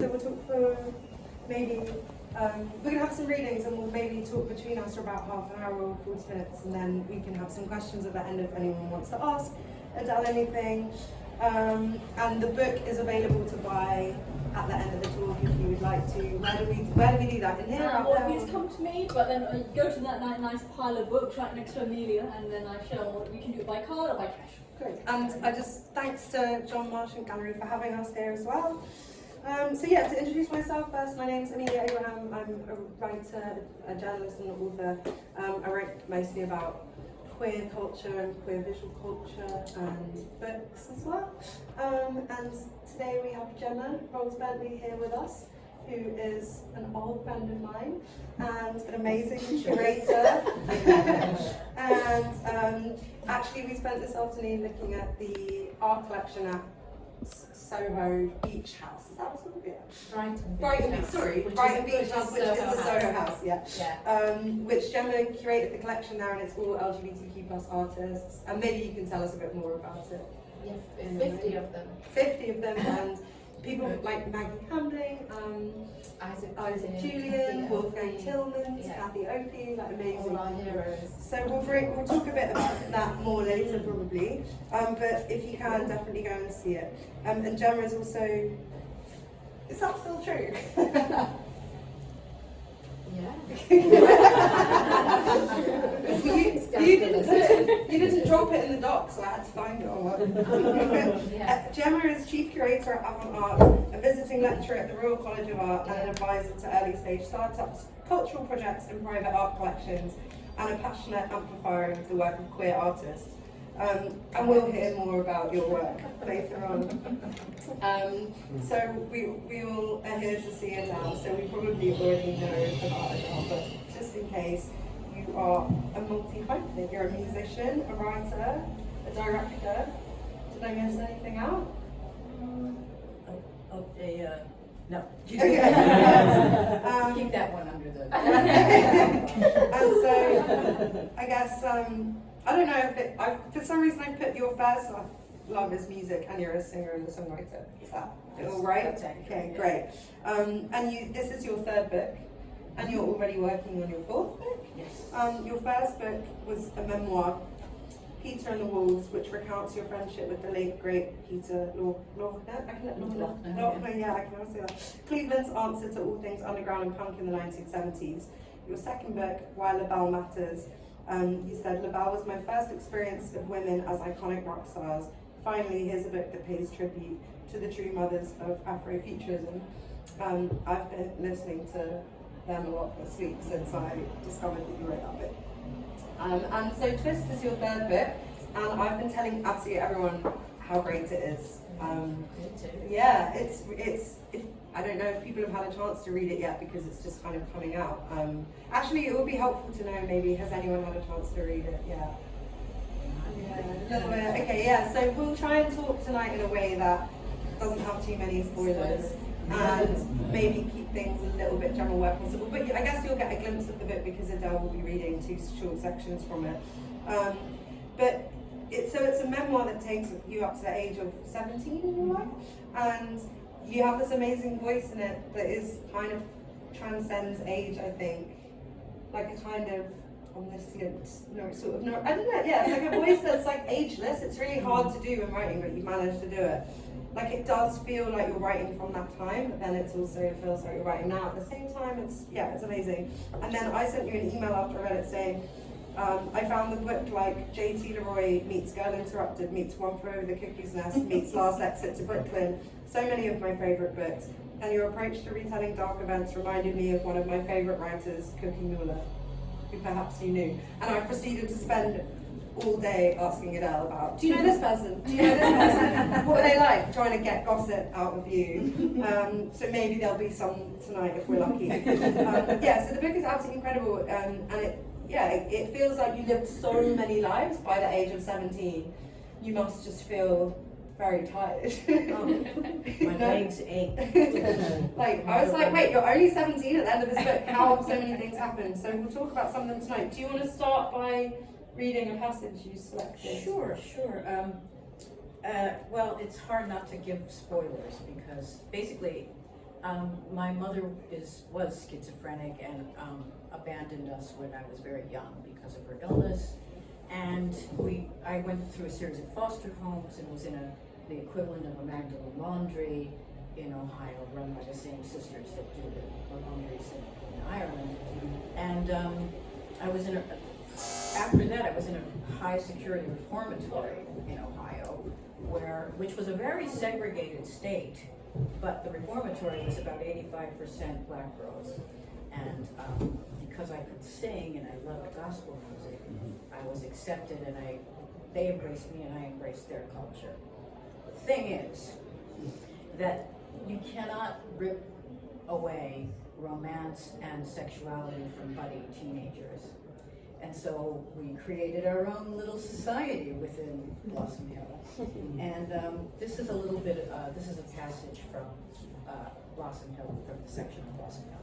So we'll talk for maybe, we're going to have some readings and we'll maybe talk between us for about half an hour or 40 minutes, and then we can have some questions at the end if anyone wants to ask Adele anything. And the book is available to buy at the end of the talk if you would like to. Where do we do that? In here? Well, please come to me, but then go to that nice pile of books right next to Amelia, and then I shall, we can do it by card or by cash. Great. And I just, thanks to John Marchant Gallery for having us here as well. So yeah, to introduce myself first, my name is Amelia Abraham. I'm a writer, a journalist and an author. I write mostly about queer culture and queer visual culture and books as well. And today we have Gemma Rolls-Bentley here with us, who is an old friend of mine and an amazing curator. And actually we spent this afternoon looking at the art collection at Soho Beach House. Is that what's called? Yeah. Brighton Beach House, which is the Soho House, yeah. Which Gemma curated the collection there, and it's all LGBTQ plus artists. And maybe you can tell us a bit more about it. Yeah, 50 of them. 50 of them, and people like Maddie Twist, Isaac Julian, Wolfgang Tillmans, Kathy Opie, like amazing. All our heroes. So we'll talk a bit about that more later probably, but if you can, definitely go and see it. And Gemma is also, is that still true? Yeah. you didn't drop it in the dock, so I had to find it. Yeah. Gemma is Chief Curator at Avant Art, a visiting lecturer at the Royal College of Art, and an advisor to early stage startups, cultural projects and private art collections, and a passionate amplifier of the work of queer artists. And we'll hear more about your work later on. So we all are here to see Adele, so we probably already know about Adele, but just in case, you are a multi-hyphenate. You're a musician, a writer, a director. Did I miss anything out? No. Okay. Keep that one under the... And so, I guess, I don't know if for some reason I put your first love is music and you're a singer and a songwriter. Is that all right? Okay, great. And this is your third book, and you're already working on your fourth book? Yes. Your first book was a memoir, Peter and the Wolves, which recounts your friendship with the late great Peter Lochner. Yeah, I can never say that. Cleveland's answer to all things underground and punk in the 1970s. Your second book, Why LaBelle Matters, you said, LaBelle was my first experience of women as iconic rock stars. Finally, here's a book that pays tribute to the true mothers of Afrofuturism. I've been listening to them a lot this week since I discovered that you wrote that book. And so Twist is your third book, and I've been telling absolutely everyone how great it is. Yeah, it's I don't know if people have had a chance to read it yet because it's just kind of coming out. Actually, it would be helpful to know, maybe, has anyone had a chance to read it? Yeah. A little bit. Okay, yeah, so we'll try and talk tonight in a way that doesn't have too many spoilers and maybe keep things a little bit general where possible. But I guess you'll get a glimpse of the book because Adele will be reading two short sections from it. But it's a memoir that takes you up to the age of 17 in your life, and you have this amazing voice in it that is kind of transcends age, I think, like a kind of omniscient, I don't know, yeah, it's like a voice that's like ageless. It's really hard to do in writing, but you managed to do it. Like, it does feel like you're writing from that time, but then it also feels like you're writing now at the same time. It's amazing. And then I sent you an email after I read it saying, I found the book like J.T. Leroy meets Girl Interrupted meets One Flew Over the Cuckoo's Nest meets Last Exit to Brooklyn. So many of my favourite books. And your approach to retelling dark events reminded me of one of my favourite writers, Cookie Mueller, who perhaps you knew. And I proceeded to spend all day asking Adele about, do you know this person? Do you know this person? What are they like? Trying to get gossip out of you. So maybe there'll be some tonight if we're lucky. Yeah, so the book is absolutely incredible, and it feels like you lived so many lives by the age of 17. You must just feel very tired. My legs ache. Like, I was like, wait, you're only 17 at the end of this book. How have so many things happened? So we'll talk about some of them tonight. Do you want to start by reading a passage you selected? Sure. Well, it's hard not to give spoilers because basically My mother was schizophrenic and abandoned us when I was very young because of her illness. And I went through a series of foster homes and was in the equivalent of a Magdalene laundry in Ohio, run by the same sisters that do the laundries in Ireland. And after that, I was in a high security reformatory in Ohio, which was a very segregated state, but the reformatory was about 85% black girls. And because I could sing and I loved gospel music, I was accepted, and they embraced me and I embraced their culture. The thing is that you cannot rip away romance and sexuality from budding teenagers. And so we created our own little society within Blossom Hill. And this is a little bit, this is a passage from Blossom Hill, from the section of Blossom Hill.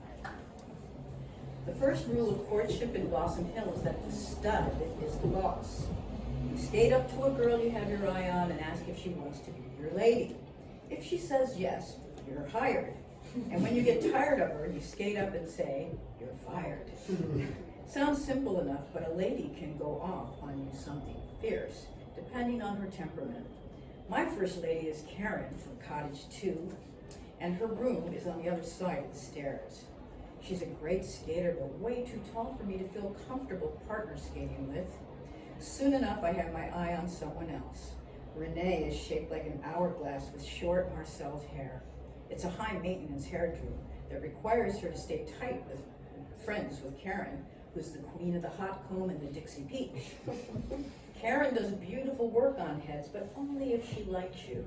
The first rule of courtship in Blossom Hill is that the stud is the boss. You skate up to a girl you have your eye on and ask if she wants to be your lady. If she says yes, you're hired. And when you get tired of her, you skate up and say, you're fired. Sounds simple enough, but a lady can go off on you something fierce, depending on her temperament. My first lady is Karen from Cottage 2, and her room is on the other side of the stairs. She's a great skater, but way too tall for me to feel comfortable partner skating with. Soon enough, I have my eye on someone else. Renee is shaped like an hourglass with short Marcel's hair. It's a high-maintenance hairdo that requires her to stay tight with friends with Karen, who's the queen of the hot comb and the Dixie Peach. Karen does beautiful work on heads, but only if she likes you.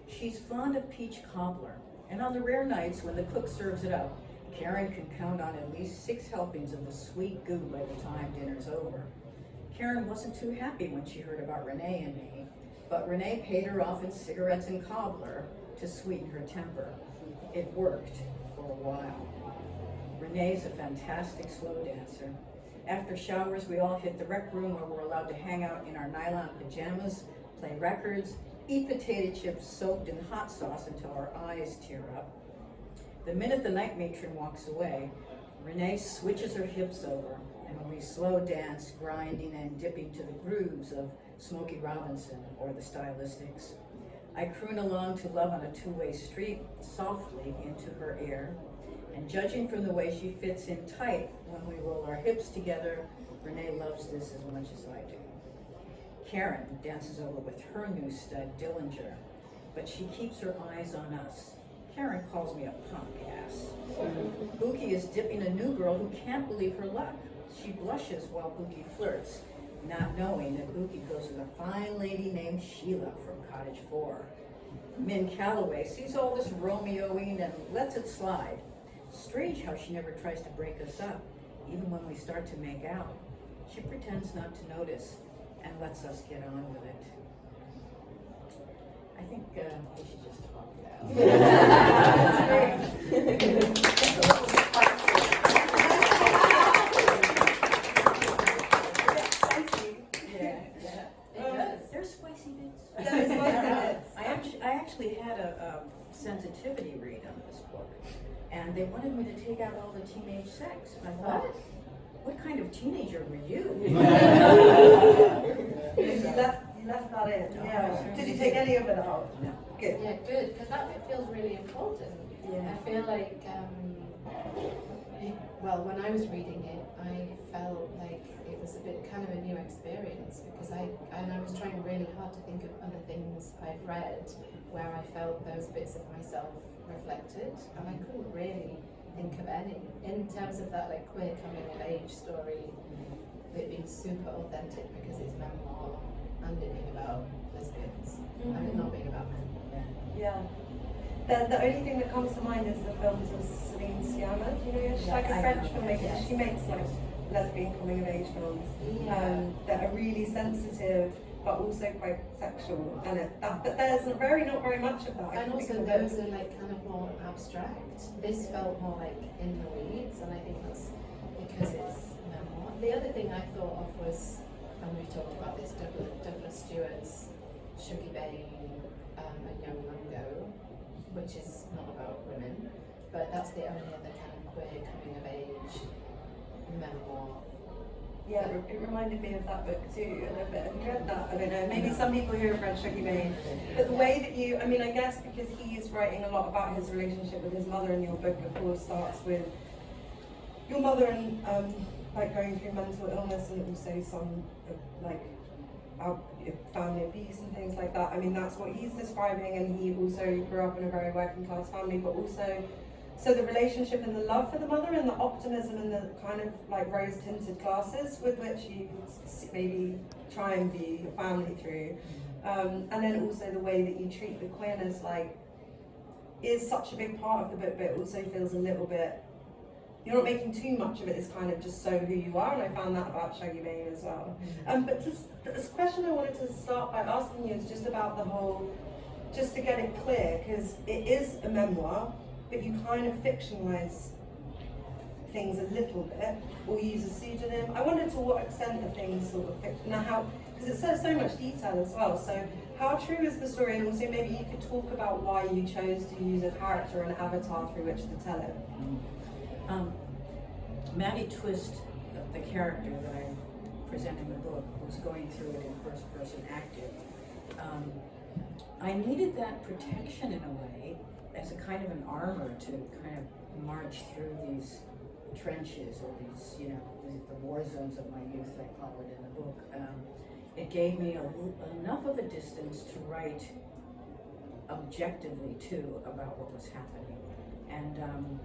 She's fond of peach cobbler, and on the rare nights when the cook serves it up, Karen can count on at least 6 helpings of the sweet goo by the time dinner's over. Karen wasn't too happy when she heard about Renee and me, but Renee paid her off in cigarettes and cobbler to sweeten her temper. It worked for a while. Renee's a fantastic slow dancer. After showers, we all hit the rec room where we're allowed to hang out in our nylon pajamas, play records, eat potato chips soaked in hot sauce until our eyes tear up. The minute the night matron walks away, Renee switches her hips over, and we slow dance, grinding and dipping to the grooves of Smokey Robinson or the Stylistics. I croon along to Love on a Two-Way Street softly into her ear, and judging from the way she fits in tight when we roll our hips together, Renee loves this as much as I do. Karen dances over with her new stud, Dillinger, but she keeps her eyes on us. Karen calls me a punk ass. Buki is dipping a new girl who can't believe her luck. She blushes while Buki flirts, not knowing that Buki goes with a fine lady named Sheila from Cottage 4. Min Calloway sees all this Romeoing and lets it slide. Strange how she never tries to break us up, even when we start to make out. She pretends not to notice and lets us get on with it. I think we should just talk now. That's great. There's spicy bits. There's spicy bits. I actually had a sensitivity read on this book, and they wanted me to take out all the teenage sex. And I thought, what kind of teenager were you? You left that in. No, Yeah. Did you take any of it out? No. Good. Yeah, good, because that bit feels really important. Yeah. I feel like, well, when I was reading it, I felt like it was a bit kind of a new experience, because I was trying really hard to think of other things I've read where I felt those bits of myself reflected, and I couldn't really think of any. In terms of that like queer coming of age story, it being super authentic because it's memoir and it being about lesbians and it not being about men. Yeah. The only thing that comes to mind is the films of Celine Sciamma. You know, she's like a French filmmaker. Yes. She makes like lesbian coming of age films that are really sensitive but also quite sexual. And but there's not very much of that. I And can think also of those it. are like kind of more abstract. This felt more like in the weeds, and I think that's because it's memoir. The other thing I thought of was, and we talked about this, Douglas Stewart's Shuggy Bane and Young Mungo, which is not about women. but that's the only other kind of queer coming of age memoir. Yeah, it reminded me of that book too, a little bit. Have you read that? I don't know, maybe some people here have read Shaggy Bane. But the way that you, I mean, I guess because he is writing a lot about his relationship with his mother, and your book, of course, starts with your mother and like going through mental illness and also some like family abuse and things like that. I mean, that's what he's describing, and he also grew up in a very working class family, but also so the relationship and the love for the mother and the optimism and the kind of like rose tinted glasses with which you maybe try and view your family through, and then also the way that you treat the queerness like is such a big part of the book, but it also feels a little bit, you're not making too much of it, it's kind of just so who you are, and I found that about Shaggy Bane as well. But this question I wanted to start by asking you is just about the whole, just to get it clear, because it is a memoir, but you kind of fictionalize things a little bit, or use a pseudonym. I wondered to what extent are things sort of now how, because it says so much detail as well, so how true is the story, and also maybe you could talk about why you chose to use a character, an avatar through which to tell it. Maddie Twist, the character that I present in the book, was going through it in first person active. I needed that protection in a way as a kind of an armor to kind of march through these trenches, or these, you know, the war zones of my youth, I call it in the book. It gave me enough of a distance to write objectively too about what was happening. And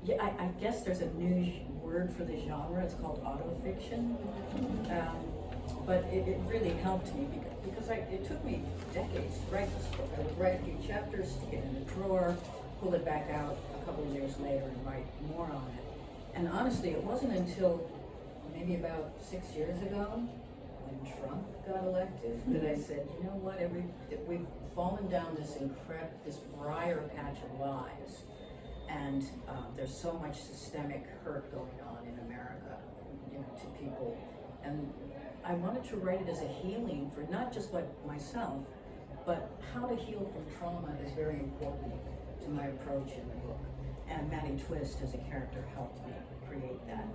yeah, I guess there's a new word for the genre. It's called autofiction. But it really helped me because it took me decades to write this book. I would write a few chapters, stick it in a drawer, pull it back out a couple of years later and write more on it. And honestly, it wasn't until maybe about 6 years ago, when Trump got elected, that I said, you know what, we've fallen down this briar patch of lies. And there's so much systemic hurt going on in America, you know, to people. And I wanted to write it as a healing for not just myself, but how to heal from trauma is very important to my approach in the book. And Maddie Twist as a character helped me create that.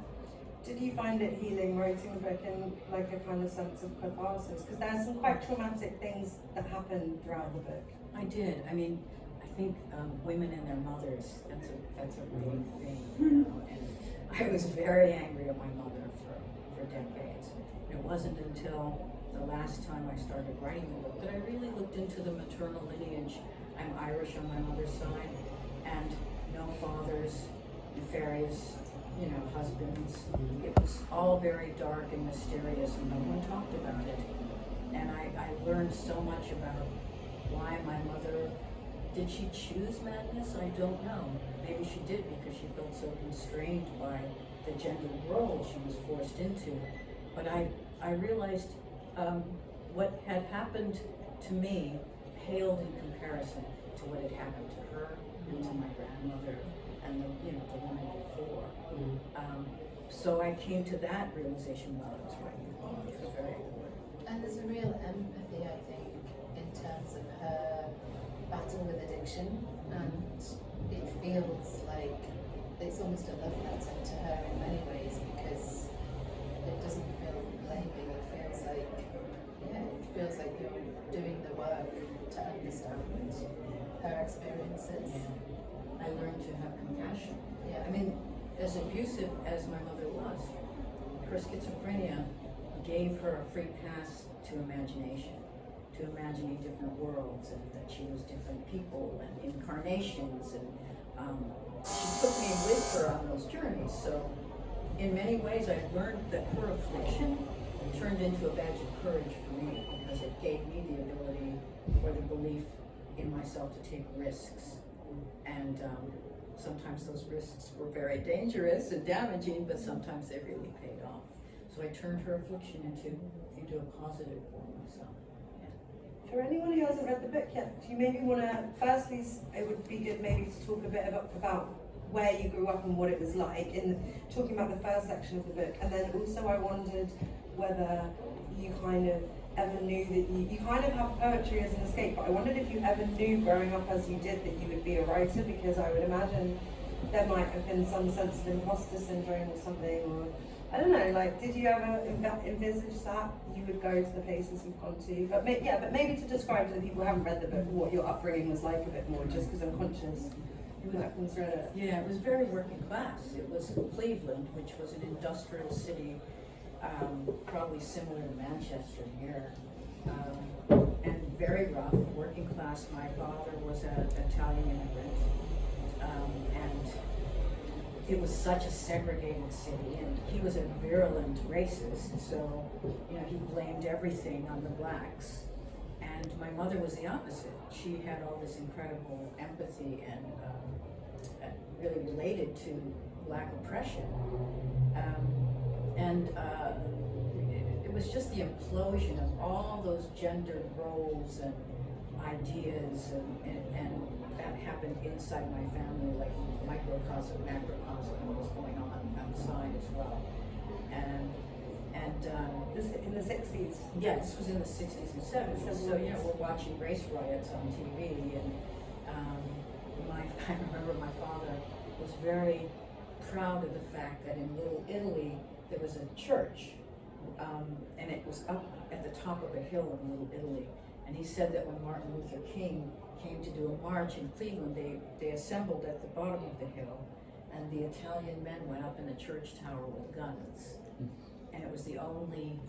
Did you find it healing writing the book in like a kind of sense of catharsis? Because there's some quite traumatic things that happen throughout the book. I did. I mean, I think women and their mothers, that's a big thing, you know? And I was very angry at my mother for decades. It wasn't until the last time I started writing the book that I really looked into the maternal lineage. I'm Irish on my mother's side, and no fathers, nefarious, you know, husbands. It was all very dark and mysterious, and no one talked about it. And I learned so much about why my mother, did she choose madness? I don't know. Maybe she did because she felt so constrained by the gendered role she was forced into. But I realized what had happened to me paled in comparison to what had happened to her and to my grandmother and the woman before. So I came to that realization while I was writing the book, which was very important. And there's a real empathy, I think, in terms of her battle with addiction, and it feels like it's almost a love letter to her in many ways, because it doesn't feel blaming. It feels like you're doing the work to understand her experiences. I learned to have compassion. Yeah. I mean, as abusive as my mother was, her schizophrenia gave her a free pass to imagination, to imagining different worlds, and that she was different people and incarnations, and she took me with her on those journeys. So in many ways I learned that her affliction turned into a badge of courage for me, because it gave me the ability or the belief in myself to take risks. And sometimes those risks were very dangerous and damaging, but sometimes they really paid off. So I turned her affliction into a positive for myself. Yeah. For anyone who hasn't read the book yet, do you maybe want to, firstly, it would be good maybe to talk a bit about where you grew up and what it was like, in talking about the first section of the book, and then also I wondered whether you kind of ever knew that you kind of have poetry as an escape, but I wondered if you ever knew growing up as you did that you would be a writer, because I would imagine there might have been some sense of imposter syndrome or something, or I don't know, like, did you ever envisage that you would go to the places you've gone to? But maybe to describe to the people who haven't read the book what your upbringing was like a bit more, just because I'm conscious you might have considered it. Yeah, it was very working class. It was Cleveland, which was an industrial city, probably similar to Manchester here, and very rough, working class. My father was an Italian immigrant, and it was such a segregated city, and he was a virulent racist, so he blamed everything on the blacks. And my mother was the opposite. She had all this incredible empathy and really related to black oppression. It was just the implosion of all those gendered roles and ideas, and that happened inside my family, like microcosm, macrocosm, what was going on outside as well. In the 60s? Yeah, this was in the 60s and 70s. So, we're watching race riots on TV, and I remember my father was very proud of the fact that in Little Italy there was a church, and it was up at the top of a hill in Little Italy. And he said that when Martin Luther King came to do a march in Cleveland, they assembled at the bottom of the hill, and the Italian men went up in the church tower with guns. And it was the only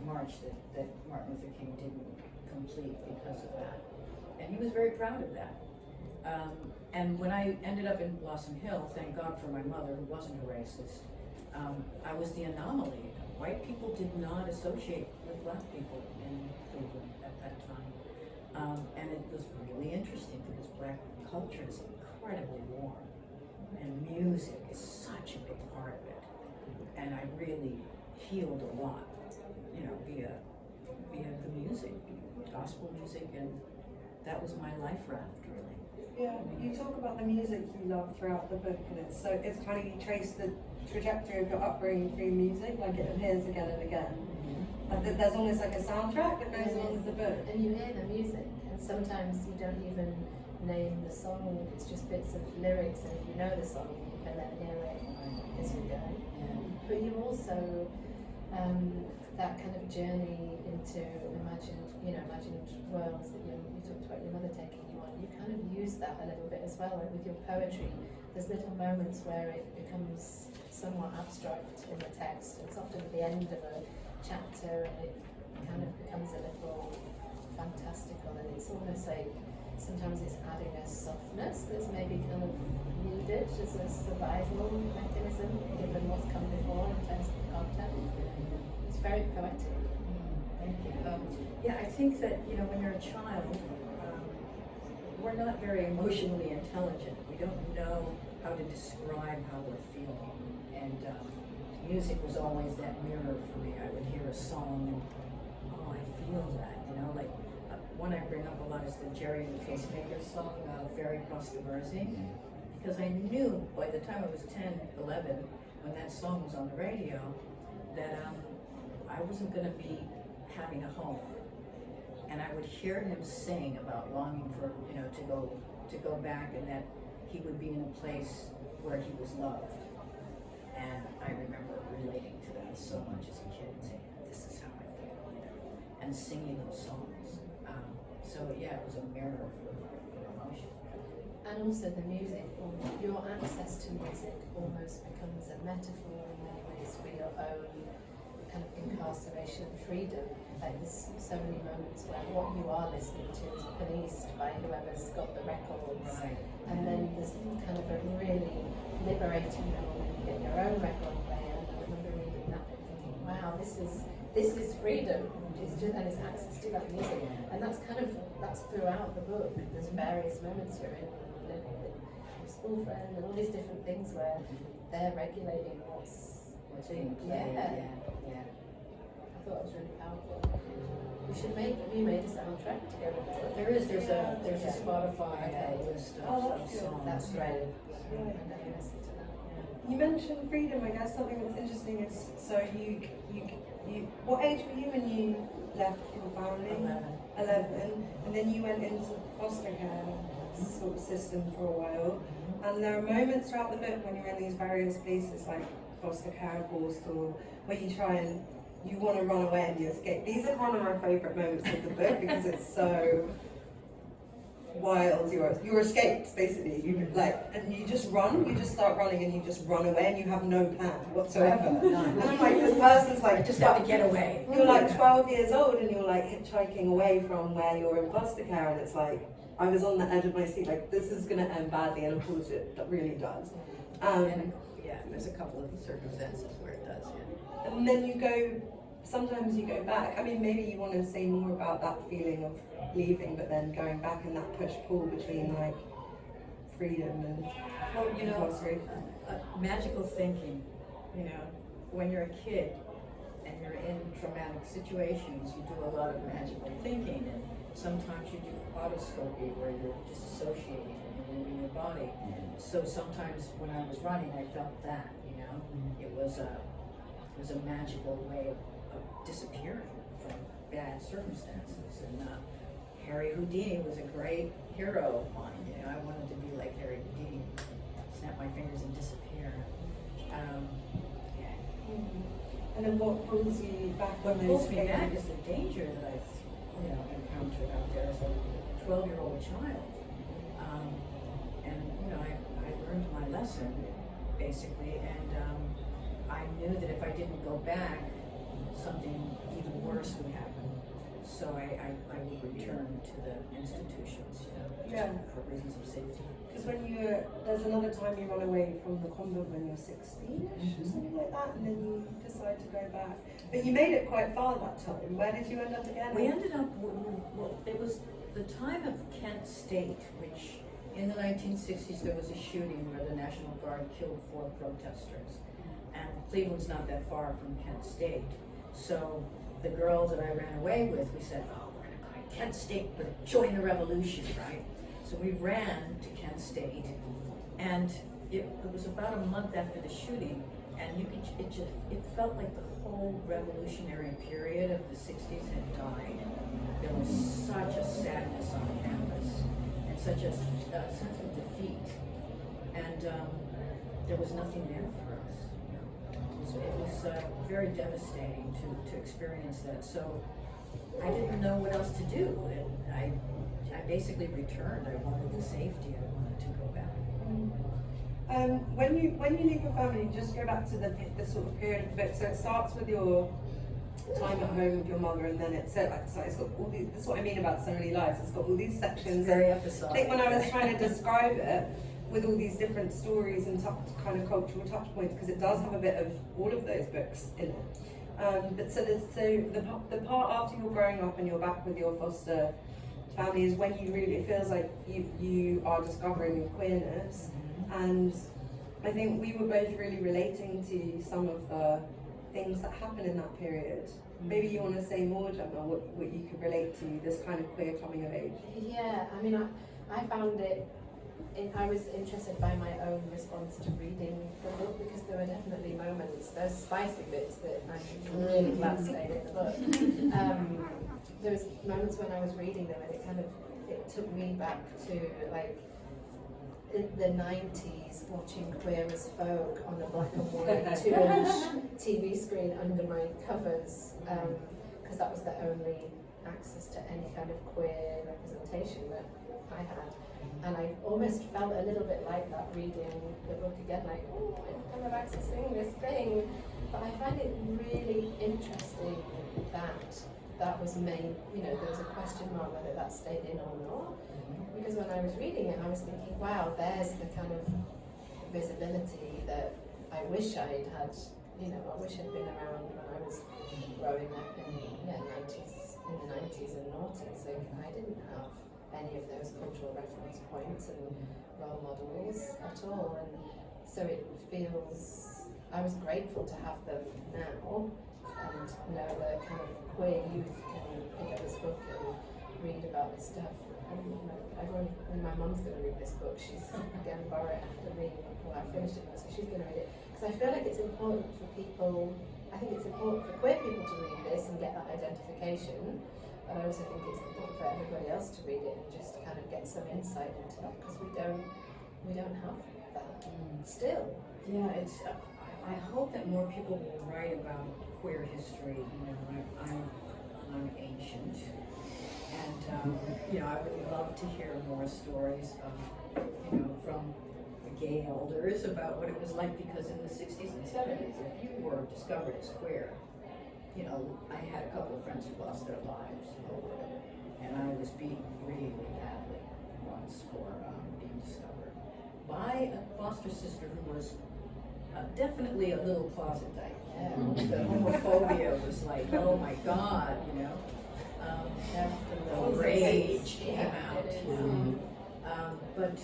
march that Martin Luther King didn't complete because of that. And he was very proud of that. And when I ended up in Blossom Hill, thank God for my mother, who wasn't a racist, I was the anomaly. White people did not associate with black people in Cleveland at that time. And it was really interesting because black culture is incredibly warm, and music is such a big part of it. And I really healed a lot, via the music, gospel music, and that was my life raft, really. Yeah, you talk about the music you love throughout the book, and it's kind of, you trace the trajectory of your upbringing through music, like it appears again and again. Like there's almost like a soundtrack that goes along with the book. And you hear the music, and sometimes you don't even name the song, it's just bits of lyrics, and if you know the song, you can then hear it as you go. But you also, that kind of journey into imagined worlds that you talked about your mother taking you on, you kind of use that a little bit as well, like with your poetry. There's little moments where it becomes somewhat abstract in the text. It's often at the end of a chapter, and it kind of becomes a little fantastical, and it's almost like sometimes it's adding a softness that's maybe kind of needed as a survival mechanism given what's come before in terms of the content. It's very poetic. Thank you. I think that when you're a child, we're not very emotionally intelligent. We don't know how to describe how we're feeling, and music was always that mirror for me. I would hear a song and I feel that, like one I bring up a lot is the Jerry and the Pacemaker song, Ferry Across the Mersey, because I knew by the time I was 10, 11, when that song was on the radio, that I wasn't going to be having a home. And I would hear him sing about longing for, to go back, and that he would be in a place where he was loved. And I remember relating to that so much as a kid, saying, this is how I feel, and singing those songs. It was a mirror for emotion. And also the music, or your access to music almost becomes a metaphor in many ways for your own kind of incarceration and freedom. Like there's so many moments where what you are listening to is policed by whoever's got the records. Right. And then there's kind of a really liberating moment in your own record player. And I remember reading that and thinking, wow, this is freedom. And it's access to that music. And that's throughout the book. There's various moments you're in, your school friend, and all these different things where they're regulating what's being played. Yeah. I thought it was really powerful. We made a soundtrack to go with the book. There's a Spotify list of that's good. songs. That's great. Yeah. And then listen to that. You mentioned freedom. I guess something that's interesting is, so you what age were you when you left your family? 11, and then you went into foster care sort of system for a while. And there are moments throughout the book when you're in these various places like foster care, Gaitskill, where you try and you want to run away and you escape. These are one of my favourite moments of the book because it's so wild. You're escaped basically. You and you just run. You just start running and you just run away and you have no plan whatsoever. And I'm like, this person's like, I just have to get away. You're like 12 years old and you're like hitchhiking away from where you're in foster care, and it's like I was on the edge of my seat, like this is gonna end badly, and of course it really does. Yeah, there's a couple of circumstances where it does. Yeah. And then sometimes you go back. I mean, maybe you want to say more about that feeling of leaving, but then going back and that push-pull between like freedom and compulsory. Magical thinking, when you're a kid and you're in traumatic situations, you do a lot of magical thinking, and sometimes you do autoscopy where you're disassociating and you're moving your body. So sometimes when I was running, I felt that, it was a magical way of disappearing from bad circumstances. And Harry Houdini was a great hero of mine. I wanted to be like Harry Houdini, snap my fingers and disappear. And then what pulls you back? What pulls me back is the danger that I've encountered out there as a 12-year-old child. I learned my lesson basically, and I knew that if I didn't go back, something even worse would happen. So I would return to the institutions, for reasons of safety. Because there's another time you run away from the convent when you're 16ish or something like that, and then you decide to go back. But you made it quite far that time. Where did you end up again? We ended up, it was the time of Kent State, which in the 1960s there was a shooting where the National Guard killed 4 protesters. And Cleveland's not that far from Kent State. So the girls that I ran away with, we said, we're going to go to Kent State, but join the revolution, right? So we ran to Kent State, and it was about a month after the shooting, and it felt like the whole revolutionary period of the 60s had died. There was such a sadness on campus, and such a sense of defeat, and there was nothing there for us. It was very devastating to experience that. So I didn't know what else to do. I basically returned. I wanted the safety. I wanted to go back. When you leave your family, just go back to the sort of period of the book. So it starts with your time at home with your mother, and then it's got all these. This is what I mean about So Many Lives. It's got all these sections. It's very episodic. I think when I was trying to describe it, with all these different stories and kind of cultural touch points, because it does have a bit of all of those books in it. But the part after you're growing up and you're back with your foster family is when it feels like you are discovering your queerness. And I think we were both really relating to some of the things that happen in that period. Maybe you want to say more, Gemma, what you could relate to, this kind of queer coming of age. Yeah, I mean, I found it. I was interested by my own response to reading the book, because there were definitely moments, those spicy bits that I'm really glad stayed in the book. There was moments when I was reading them and it took me back to like in the 90s watching Queer as Folk on a black and white 2-inch TV screen under my covers, because that was the only access to any kind of queer representation that I had. And I almost felt a little bit like that reading the book again, like, oh, I'm kind of accessing this thing. But I find it really interesting that was made, there was a question mark whether that stayed in or not. Because when I was reading it, I was thinking, wow, there's the kind of visibility that I wish I'd had, I wish I'd been around when I was growing up in the 90s and noughties. So I didn't have any of those cultural reference points and role models at all, and so it feels, I was grateful to have them now and know that kind of queer youth can pick up this book and read about this stuff. And when my mum's going to read this book, she's going to borrow it after me. Well, I finished it, so she's going to read it, because I feel like it's important for people I think it's important for queer people to read this and get that identification, but I also think it's important for everybody else to read it and just kind of get some insight into that, because we don't have that still. Yeah, it's. I hope that more people will write about queer history. You know, I'm ancient, and you know, I would love to hear more stories, you know, from the gay elders about what it was like, because in the 60s and 70s, if you were discovered as queer, you know, I had a couple of friends who lost their lives over it, and I was beaten really badly once for being discovered by a foster sister who was definitely a little closet type. Yeah. The homophobia was like, oh my God, you know. The rage came out. But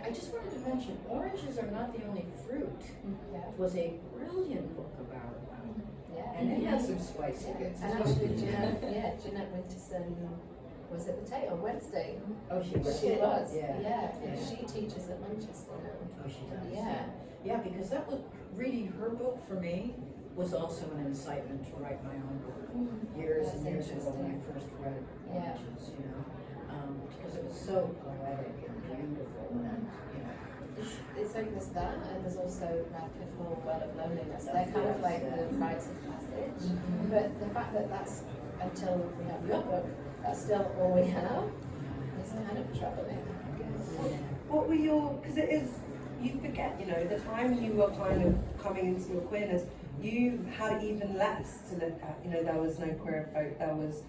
I just wanted to mention, oranges are not the only fruit. Yeah. Was a brilliant book about Yeah. and it has some spice in it. And actually, Jeanette Winterson was at the Tate on Wednesday. Oh, she was. She was. Yeah. And she teaches at Manchester now. Oh, she does. Yeah. Yeah, because that was reading her book for me was also an incitement to write my own book. Years That's and years ago when I interesting. first read Yeah. Oranges, you know, because it was so poetic and beautiful, and you know. It's like there's that, and there's also Radcliffe Hall, Well of Loneliness. They're kind of like the rites of passage. But the fact that that's, until we have your book, that's still all we have, is kind of troubling. What were your, because it is, you forget, you know, the time you were kind of coming into your queerness, you had even less to look at. You know, there was no queer folk, there was,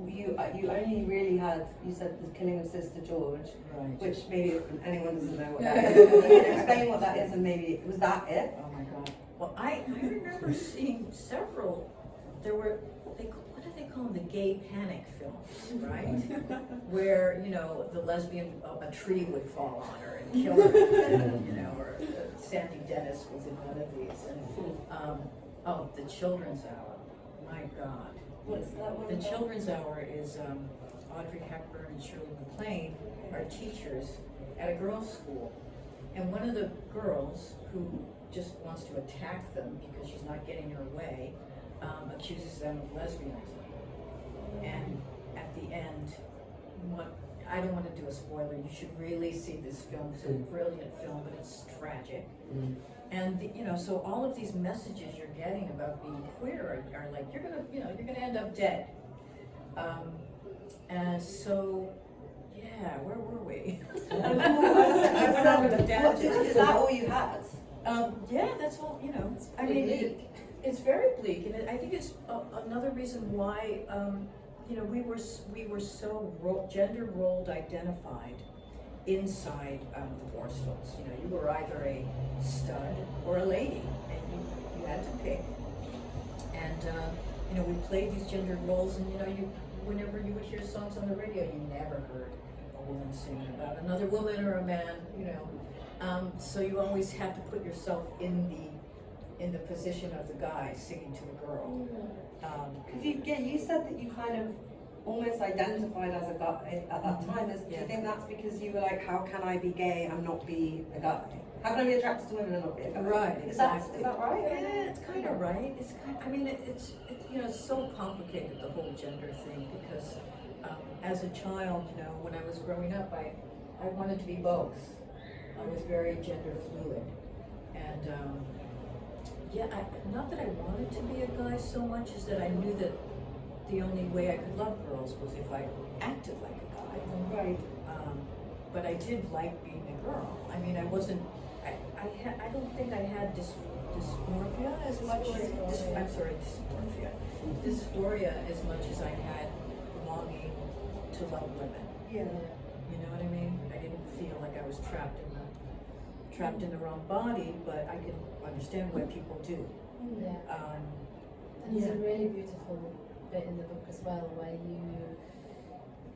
you only really had, you said the killing of Sister George, Right. which maybe if anyone doesn't know what that is, you can explain what that is, and maybe, was that it? Oh my God. Well, I remember seeing several, there were, what do they call them, the gay panic films, right? Where, you know, the lesbian, a tree would fall on her and kill her, you know, or Sandy Dennis was in one of these. And, the Children's Hour, my God. What's that one? The Children's Hour is Audrey Hepburn and Shirley MacLaine are teachers at a girls' school. And one of the girls who just wants to attack them because she's not getting her way, accuses them of lesbianism. And at the end, I don't want to do a spoiler, you should really see this film. It's a brilliant film, but it's tragic. And you know, so all of these messages you're getting about being queer are like, you're gonna end up dead. And so, yeah, where were we? Is that all you had? Yeah, that's all, you know. I pretty mean, bleak. it's very bleak, and I think it's another reason why, you know, we were so gender rolled identified inside the Borstalls. You know, you were either a stud or a lady, and you had to pick. And you know, we played these gendered roles, and you know, whenever you would hear songs on the radio, you never heard a woman singing about another woman or a man. You know, so you always had to put yourself in the position of the guy singing to the girl. Because you said that you kind of almost identified as a guy at that time. Do you think that's because you were like, how can I be gay and not be a guy? How can I be attracted to women and not be a guy? Right, exactly. Is that right? Yeah, it's kind of right. I mean, it's you know, it's so complicated, the whole gender thing, because as a child, you know, when I was growing up, I wanted to be both. I was very gender fluid, and not that I wanted to be a guy so much as that I knew that the only way I could love girls was if I acted like a guy. Right. But I did like being a girl. I mean, I wasn't. I don't think I had dysphoria as much as dysphoria as much as I had longing to love women. Yeah. You know what I mean? I didn't feel like I was trapped in the wrong body, but I could understand why people do. Yeah. And there's a really beautiful bit in the book as well where you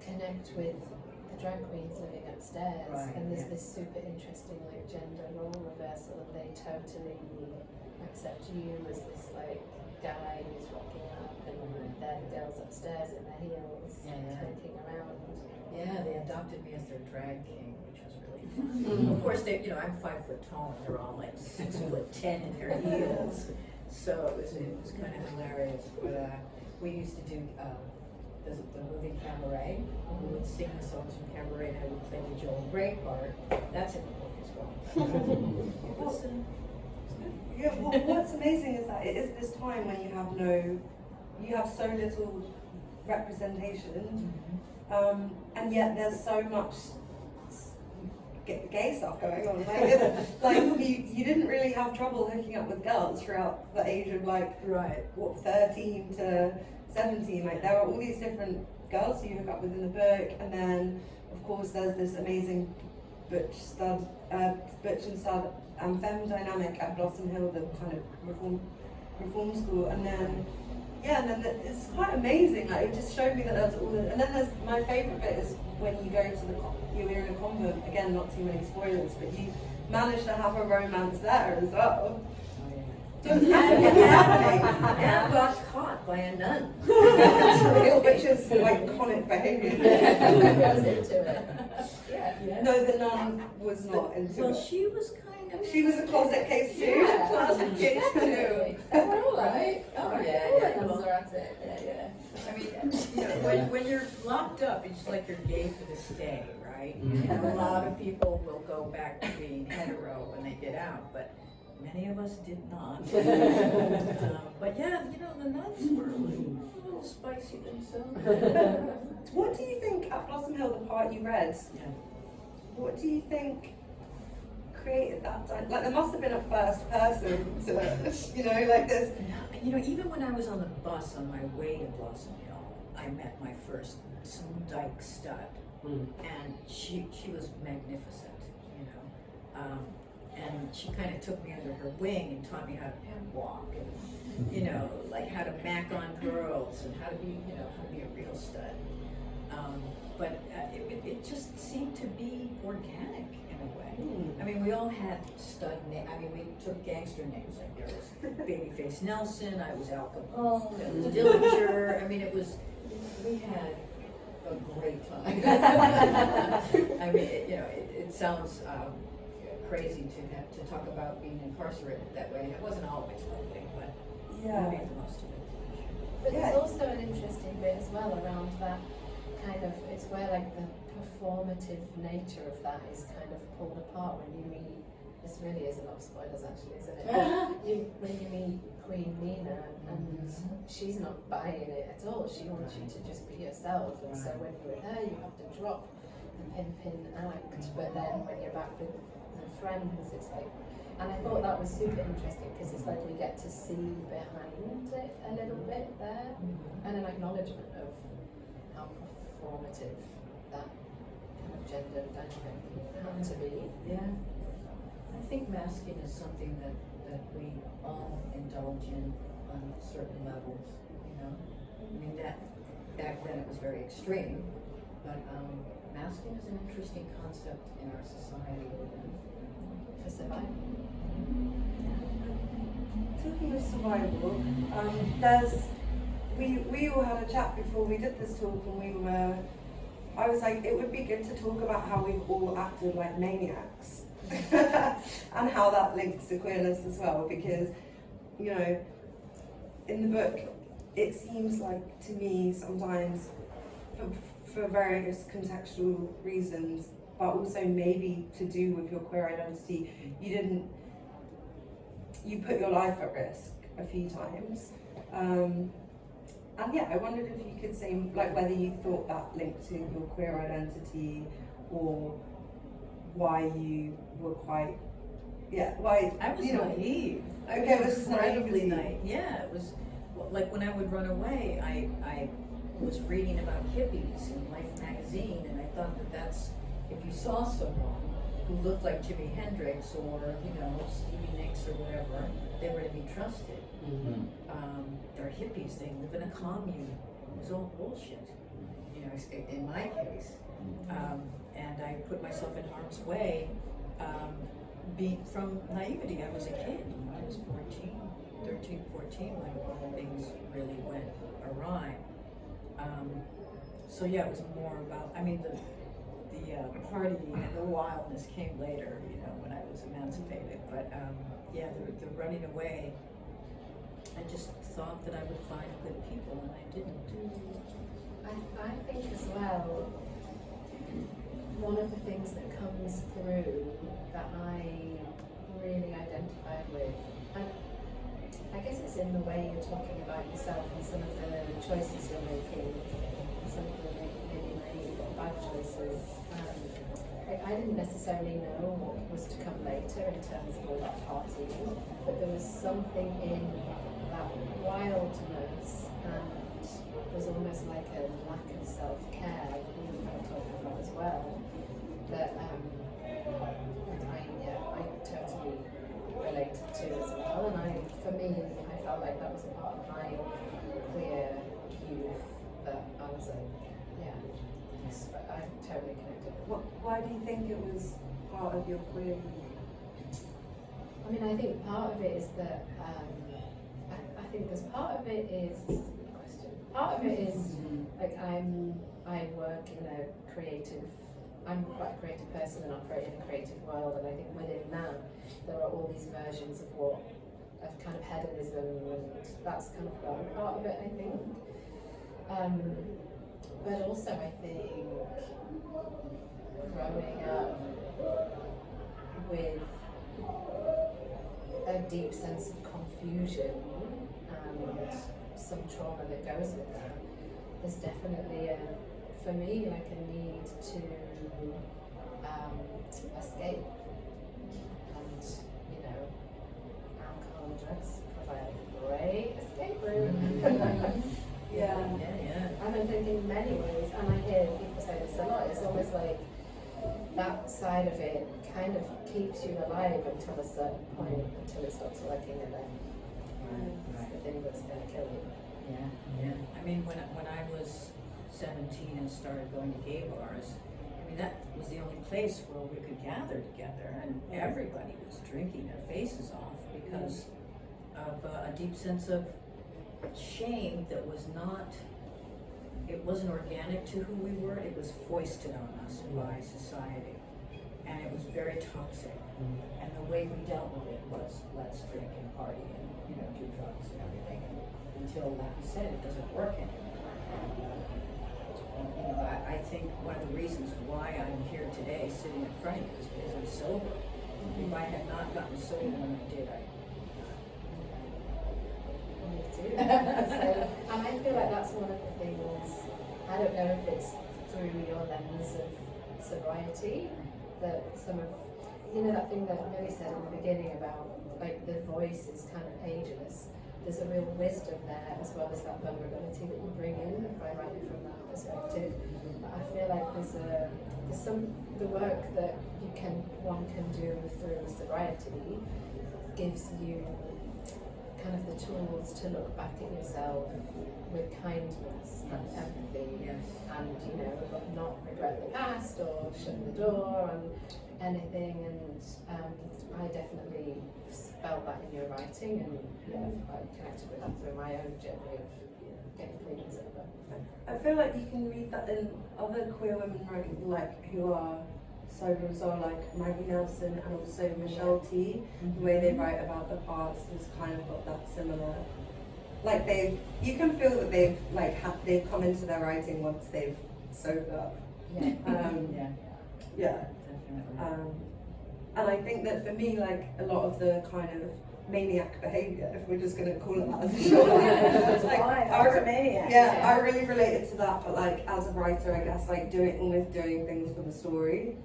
connect with the drag queens living upstairs, Right, and there's yeah. this super interesting like gender role reversal, and they totally accept you as this like guy who's rocking up, and they're the girls upstairs in their heels, Yeah. clinking around. Yeah, they adopted me as their drag king, which was really fun. Of course, I'm 5 foot tall, and they're all like 6'10" in their heels. So it was kind of hilarious. But we used to do the movie Cabaret. We would sing the songs from Cabaret, and I would play the Joel Grey part. That's in the book as well. It was, Yeah, well, what's amazing is that it is this time when you have so little representation, and yet there's so much gay stuff going on. Like you didn't really have trouble hooking up with girls throughout the age of 13 to 17. Like there are all these different girls who you hook up with in the book, and then of course there's this amazing butch and stud femme dynamic at Blossom Hill, the kind of reform school, and then it's quite amazing. Like it just showed me that there's all this, and then there's my favourite bit is when you go to you're in a convent, again not too many spoilers, but you manage to have a romance there as well. Yeah, got caught by a nun. Which is iconic behaviour. Goes into it. Yeah. No, the nun was not into Well, it. she was kind of. She was a closet case too. Yeah. Closet case too. We're all right. Oh yeah, All yeah. the nuns Well, are at it. yeah. I mean, when you're locked up, it's like you're gay for the stay, right? And a lot of people will go back to being hetero when they get out, but many of us did not. But yeah, the nuns were a little spicy themselves. What do you think at Blossom Hill, the part you read? Yeah. What do you think created that? Like there must have been a first person to it, like this. Even when I was on the bus on my way to Blossom Hill, I met my first dyke stud, and she was magnificent, and she kind of took me under her wing and taught me how to walk, and like how to mac on girls and how to be a real stud. But it just seemed to be organic in a way. I mean, we all had stud names. I mean, we took gangster names. Like there was Babyface Nelson, I was Al Capone, it was Dillinger. I mean, we had a great time. I mean, it sounds crazy to talk about being incarcerated that way. It wasn't always lovely, but we made the most of it. But there's also an interesting bit as well around that kind of, it's where like the performative nature of that is kind of pulled apart when you meet, this really is a lot of spoilers actually, isn't it? When you meet Queen Nina, and she's not buying it at all, she wants you to just be yourself, and so when you're with her you have to drop the pimping act, but then when you're back with the friends, it's like, and I thought that was super interesting because it's like we get to see behind it a little bit there, and an acknowledgement of how performative that kind of gender dynamic had to be. Yeah. I think masking is something that we all indulge in on certain levels, I mean, that back then it was very extreme, but masking is an interesting concept in our society. For survival. Talking of survival, we all had a chat before we did this talk, and I was like, it would be good to talk about how we've all acted like maniacs, and how that links to queerness as well, because, in the book, it seems like to me sometimes, for various contextual reasons, but also maybe to do with your queer identity, you put your life at risk a few times. And yeah, I wondered if you could say whether you thought that linked to your queer identity, or why you were why I was naive. Okay, it was incredibly naivety. naive. Yeah, it was like when I would run away, I was reading about hippies in Life magazine, and I thought that's, if you saw someone who looked like Jimi Hendrix or Stevie Nicks or whatever, they were to be trusted. They're hippies, they live in a commune. It was all bullshit, in my case. And I put myself in harm's way from naivety. I was a kid. I was 13, 14 when things really went awry. So yeah, it was more about, the partying and the wildness came later, when I was emancipated. But the running away I just thought that I would find good people, and I didn't. I think as well, one of the things that comes through that I really identified with, and I guess it's in the way you're talking about yourself and some of the choices you're making, and some of the maybe naive or bad choices. I didn't necessarily know what was to come later in terms of all that partying, but there was something in that wildness, and there's almost like a lack of self-care that we were talking about as well, that I totally related to as well. And for me, I felt like that was a part of my queer youth, that I was I totally connected with. Why do you think it was part of your queer? I mean, I think part of it is that I think there's part of it is question. Part of it is like I work in a creative. I'm quite a creative person and operate in a creative world, and I think within that there are all these versions of kind of hedonism, and that's kind of one part of it, I think. But also I think growing up with a deep sense of confusion and some trauma that goes with that, there's definitely for me, like a need to escape, and alcohol and drugs provide a great escape room. Yeah. And I think in many ways, and I hear people say this a lot, it's almost like that side of it kind of keeps you alive until a certain point, until it stops working, and then it's the thing that's going to kill you. Yeah. I mean, when I was 17 and started going to gay bars, I mean, that was the only place where we could gather together, and everybody was drinking their faces off because of a deep sense of shame that was not, it wasn't organic to who we were, it was foisted on us by society, and it was very toxic. And the way we dealt with it was, let's drink and party and do drugs and everything, until, like you said, it doesn't work anymore. I think one of the reasons why I'm here today sitting in front of you is because I'm sober. If I had not gotten sober when I did, Me too. And I feel like that's one of the things, I don't know if it's through your lens of sobriety, that some of, that thing that Millie said in the beginning about like the voice is kind of ageless. There's a real wisdom there, as well as that vulnerability that you bring in by writing from that perspective. But I feel like there's the work that one can do through sobriety gives you kind of the tools to look back at yourself with kindness and empathy, and not regret the past or shut the door on anything. And I definitely felt that in your writing, and I connected with that through my own journey of getting clean and sober. I feel like you can read that in other queer women writing, like who are sober as well, like Maggie Nelson and also Michelle T. The way they write about the past has kind of got that similar. Like you can feel that they've come into their writing once they've sobered up. Yeah, definitely. And I think that for me, like a lot of the kind of maniac behaviour, if we're just going to call it that as a short maniac. Yeah, I really related to that, but like as a writer, I guess like doing things for the story.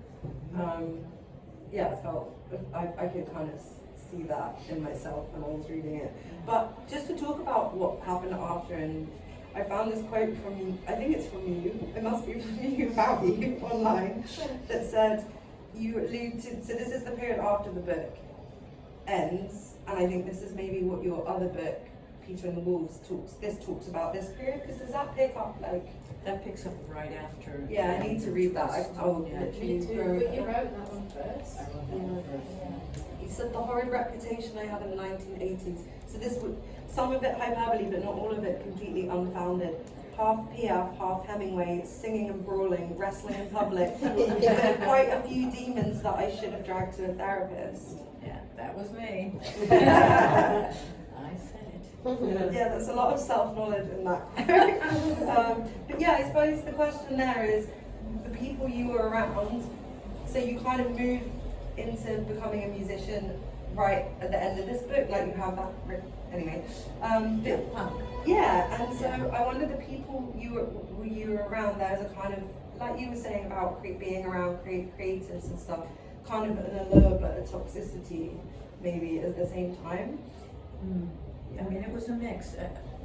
I could kind of see that in myself when I was reading it. But just to talk about what happened after, and I found this quote from, I think it's from you, it must be from you, about you, online, that said, you allude to, so this is the period after the book ends, and I think this is maybe what your other book, Peter and the Wolves, talks about this period, because does that pick up like... That picks up right after. Yeah, I need to read that. I will literally Me too, but you wrote that one first. I wrote that one first. He said the horrid reputation I had in the 1980s. So this would, some of it hyperbole, but not all of it completely unfounded. Half Piaf, half Hemingway, singing and brawling, wrestling in public. There were quite a few demons that I should have dragged to a therapist. Yeah, that was me. I said it. Yeah, there's a lot of self-knowledge in that. But yeah, I suppose the question there is the people you were around. So you kind of move into becoming a musician right at the end of this book, like you have that written anyway. Punk. Yeah, and so I wonder the people you were around. There's a kind of, like you were saying about being around creatives and stuff, kind of an allure but a toxicity maybe at the same time. I mean, it was a mix.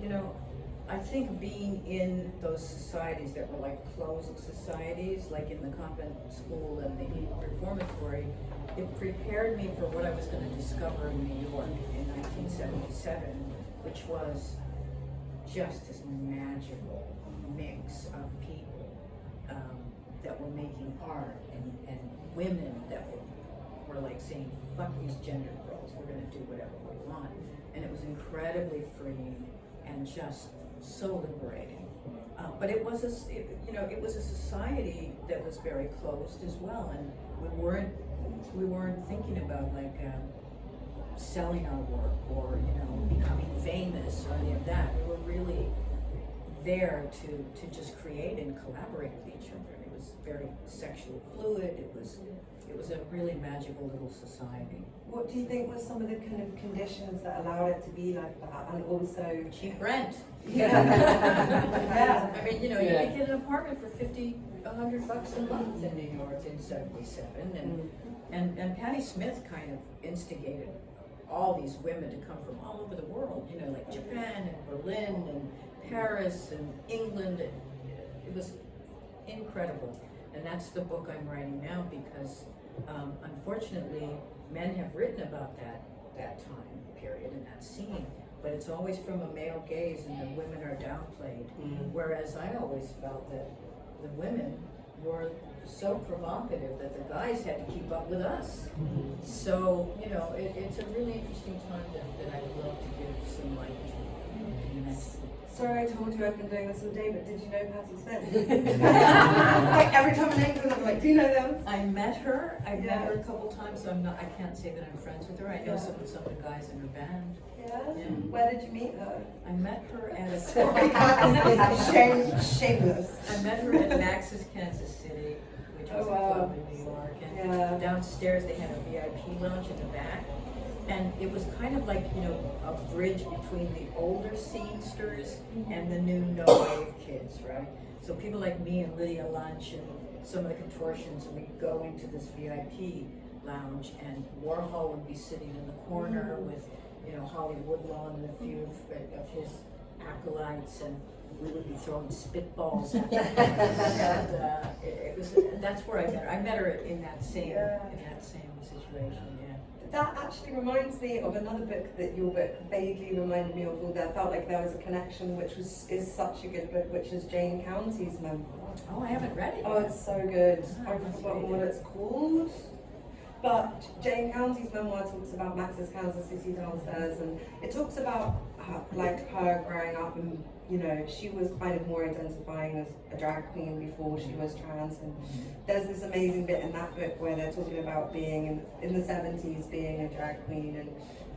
You know, I think being in those societies that were like closed societies, like in the convent school and the reformatory, it prepared me for what I was going to discover in New York in 1977, which was just this magical mix of people that were making art and women that were like saying, fuck these gender roles, we're going to do whatever we want. And it was incredibly freeing and just so liberating. But it was it was a society that was very closed as well, and we weren't thinking about like selling our work or becoming famous or any of that. We were really there to just create and collaborate with each other. And it was very sexually fluid. It was a really magical little society. What do you think was some of the kind of conditions that allowed it to be like that, and also Cheap rent. Yeah. Yeah. I mean, you could get an apartment for $50, $100 a month in New York in '77, and Patti Smith kind of instigated all these women to come from all over the world, like Japan and Berlin and Paris and England. It was incredible, and that's the book I'm writing now because unfortunately men have written about that time period and that scene, but it's always from a male gaze and the women are downplayed. Whereas I always felt that the women were so provocative that the guys had to keep up with us. So, it's a really interesting time that I would love to give some light to. Sorry, I told you I've been doing this all day, but did you know Patti Smith? Like every time I name them, I'm like, do you know them? I met her. I've met her a couple times, so I can't say that I'm friends with her. I know some of the guys in her band. Yeah? Yeah. Where did you meet her? I met her at Shameless. I met her at Max's Kansas City, which was a club in New York. And downstairs they had a VIP lounge in the back. And it was kind of like, a bridge between the older scenesters and the new no-wave kids, right? So people like me and Lydia Lunch and some of the contortions, we'd go into this VIP lounge and Warhol would be sitting in the corner with, Holly Woodlawn and a few of his acolytes, and we would be throwing spitballs at them. And that's where I met her. I met her in that same situation, yeah. That actually reminds me of another book that your book vaguely reminded me of, although I felt like there was a connection, which is such a good book, which is Jane County's memoir. Oh, I haven't read it yet. Oh, it's so good. I've forgotten what it's called. But Jane County's memoir talks about Max's Kansas City downstairs, and it talks about her growing up, and she was kind of more identifying as a drag queen before she was trans. And there's this amazing bit in that book where they're talking about being in the 70s, being a drag queen and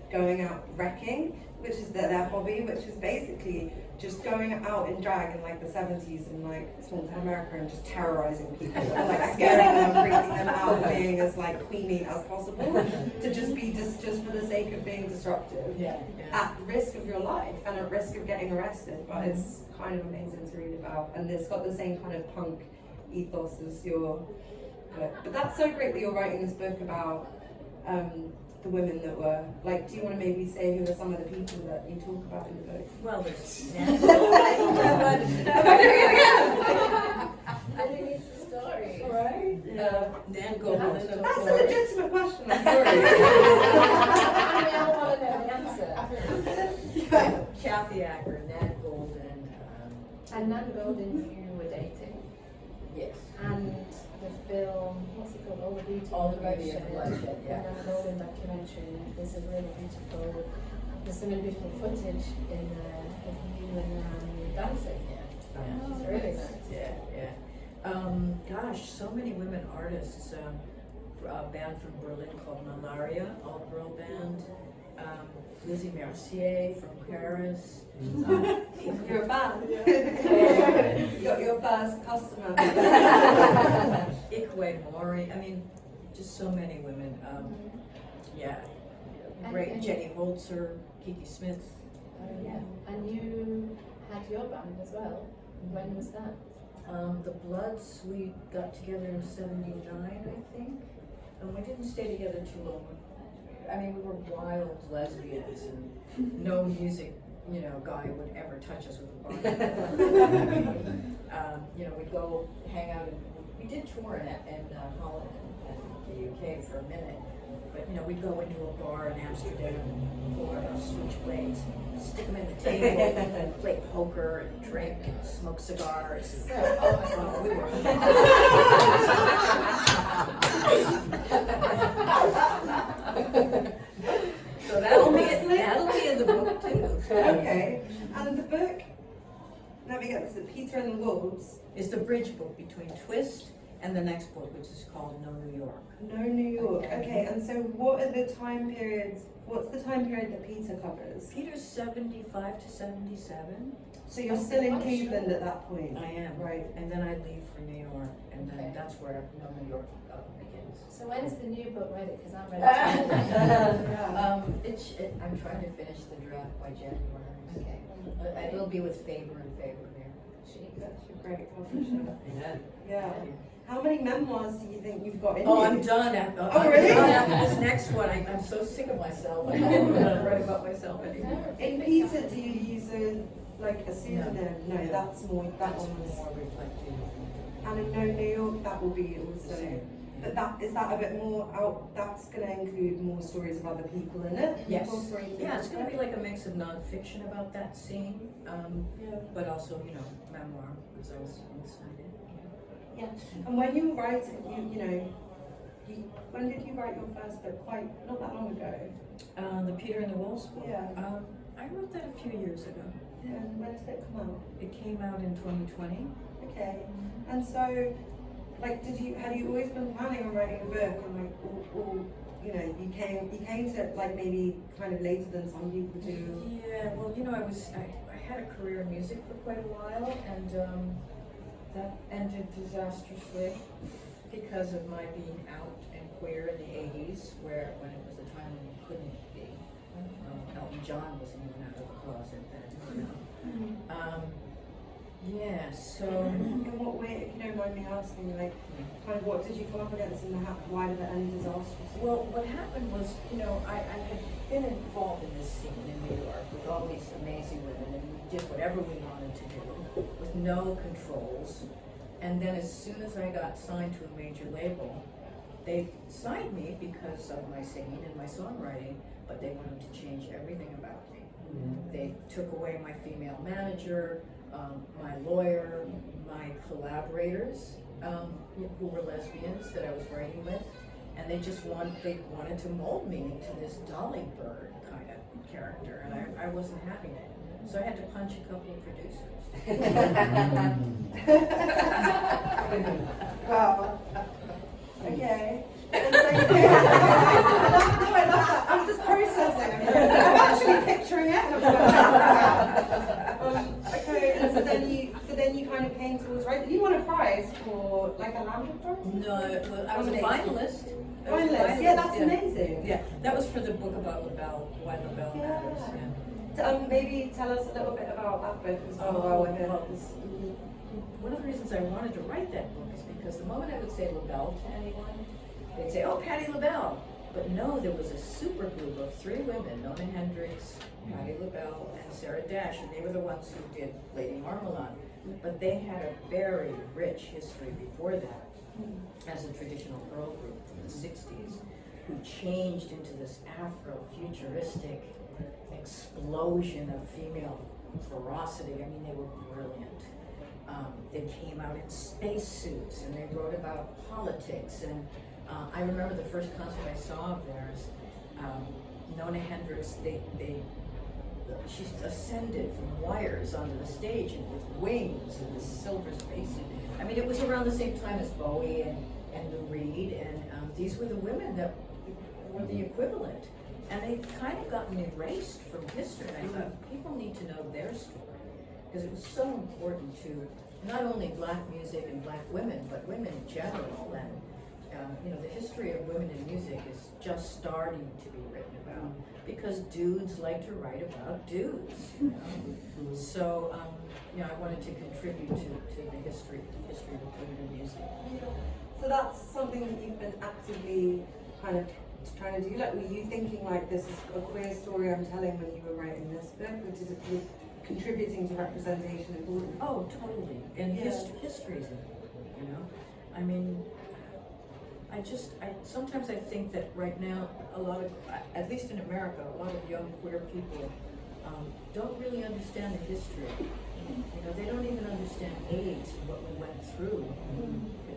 going out wrecking, which is their hobby, which is basically just going out in drag in like the 70s in like small town America and just terrorizing people, and like scaring them, freaking them out, being as like queenie as possible, to just be just for the sake of being disruptive, at risk of your life and at risk of getting arrested. But it's kind of amazing to read about, and it's got the same kind of punk ethos as your book. But that's so great that you're writing this book about the women that were, like, do you want to maybe say who are some of the people that you talk about in the book? Well, there's Underneath the story. Right? Nan Goldman. That's a legitimate question, I'm sorry. We all want to know the answer. Kathy Acker, Nan Golden. And Nan Golden, you were dating. Yes. And the film, what's it called? All the Beauty All and the Beauty and the Bloodshed, yeah. And Nan Golden documentary. There's some really beautiful footage in of you and dancing. It's really nice. Yeah. Gosh, so many women artists. A band from Berlin called Malaria, all-girl band. Lizzie Mercier from Paris. You're a fan. You got your first customer. Ikwe Mori. I mean, just so many women. Yeah, great. And- Jenny Holzer, Kiki Smith. Yeah. And you had your band as well. When was that? The Bloods, we got together in '79, I think. And we didn't stay together too long. I mean, we were wild lesbians, and no music, guy would ever touch us with a bottle. We'd go hang out, and we did tour in Holland and the UK for a minute. But we'd go into a bar in Amsterdam, pull out our switchblades, stick them in the table, play poker, and drink, and smoke cigars. We were. So that'll be in the book too. Okay. And the book, let me get this, Peter and the Wolves. Is the bridge book between Twist and the next book, which is called No New York. No New York. Okay, and so what are the time periods? What's the time period that Peter covers? Peter's 75 to 77. So you're still in Cleveland at that point? I am. Right. And then I leave for New York, and then Okay. that's where No New York begins. So when is the new book ready? Because I'm ready. Yeah. I'm trying to finish the draft by January. Okay. It'll be with Faber and Faber here. That's a great publisher. Yeah. Yeah. How many memoirs do you think you've got in Oh, you? I'm done. Oh, really? Done after this next one. I'm so sick of myself. I don't want to write about myself anymore. In Peter, do you use a pseudonym? No, that's more, that That's one was. more reflective. And in No New York, that will be also. Same. But is that a bit more out? That's going to include more stories of other people in it. Yes. Incorporated Yeah, it's into going to it? be like a mix of nonfiction about that scene, Yeah. but also, memoir, because I was inside it. Yeah. And when you write it, when did you write your first book? Quite not that long ago. The Peter and the Wolves book. Yeah. I wrote that a few years ago. And when did it come out? It came out in 2020. Okay. And so, had you always been planning on writing a book, and you came to it maybe kind of later than some people do? Yeah, well, I had a career in music for quite a while, and that ended disastrously because of my being out and queer in the 80s, when it was a time when you couldn't be. Elton John wasn't even out of the closet then. So. In what way, if you don't mind me asking, kind of what did you come up against, and why did it end disastrously? Well, what happened was, I had been involved in this scene in New York with all these amazing women, and we did whatever we wanted to do with no controls. And then as soon as I got signed to a major label, they signed me because of my singing and my songwriting, but they wanted to change everything about me. Mm-hmm. They took away my female manager, my lawyer, my collaborators, who were lesbians that I was writing with, and they wanted to mold me into this dolly bird kind of character, and I wasn't having it. So I had to punch a couple of producers. Wow. Okay. And so I love that. I'm just processing. I'm actually picturing it. Okay, and so then you kind of came towards right. You won a prize for a Lambda prize? No, I was a finalist. Finalist. Yeah, that's amazing. Yeah, that was for the book about LaBelle, why LaBelle matters. Yeah. Maybe tell us a little bit about that book as well. One of the reasons I wanted to write that book is because the moment I would say LaBelle to anyone, they'd say, "Oh, Patti LaBelle." But no, there was a super group of 3 women, Nona Hendrix, Patti LaBelle, and Sarah Dash, and they were the ones who did Lady Marmalade. But they had a very rich history before that as a traditional girl group from the 60s who changed into this Afro-futuristic explosion of female ferocity. I mean, they were brilliant. They came out in spacesuits and they wrote about politics. And I remember the first concert I saw of theirs, Nona Hendrix, she ascended from wires onto the stage and with wings and this silver spacesuit. I mean, it was around the same time as Bowie and Lou Reed, and these were the women that were the equivalent. and they've kind of gotten erased from history. And I thought people need to know their story, because it was so important to not only black music and black women, but women in general. And you know, the history of women in music is just starting to be written about, because dudes like to write about dudes. You know? So you know, I wanted to contribute to the history of women in music. So that's something that you've been actively kind of trying to do. Like, were you thinking like, this is a queer story I'm telling when you were writing this book, or is it contributing to representation important? Oh, totally. And history is important, you know? I mean, sometimes I think that right now, a lot of, at least in America, a lot of young queer people don't really understand the history. You know, they don't even understand AIDS and what we went through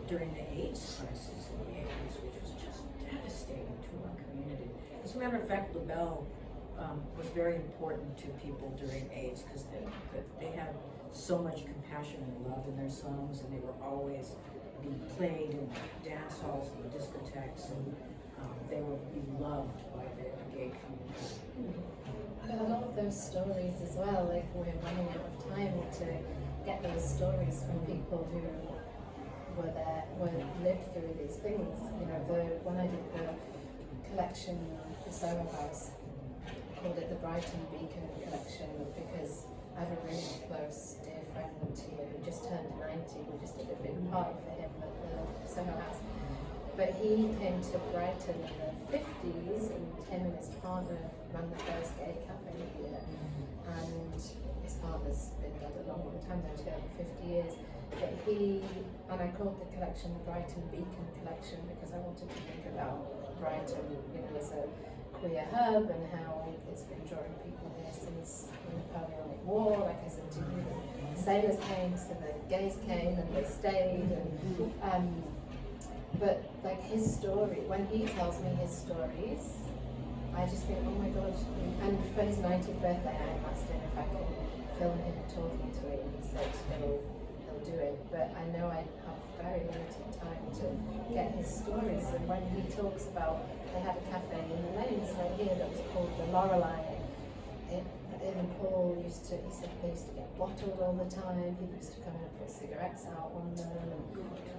during the AIDS crisis in the 80s, which was just devastating to our community. As a matter of fact, LaBelle was very important to people during AIDS, because they had so much compassion and love in their songs, and they were always being played in dance halls and discotheques, and they were beloved by the gay community. But a lot of those stories as well, like, we're running out of time to get those stories from people who lived through these things. You know, when I did the collection for Soho House, I called it the Brighton Beacon collection, because I have a really close dear friend here who just turned 90. We just did a big party for him at the Soho House. But he came to Brighton in the 50s, and him and his partner ran the first gay cafe here. And his partner's been dead a long time, they're together for 50 years. But I called the collection the Brighton Beacon collection, because I wanted to think about Brighton, you know, as a queer hub, and how it's been drawing people here since the Napoleonic War. Like I said to you, the sailors came, so the gays came, and they stayed. And but like his story, when he tells me his stories, I just think, oh my God. And for his 90th birthday, I asked him if I could film him talking to him. He said he'll do it, but I know I have very limited time to get his stories. And when he talks about, they had a cafe in the lanes right here that was called the Lorelei. And Paul he said they used to get bottled all the time. People used to come in and put cigarettes out on them.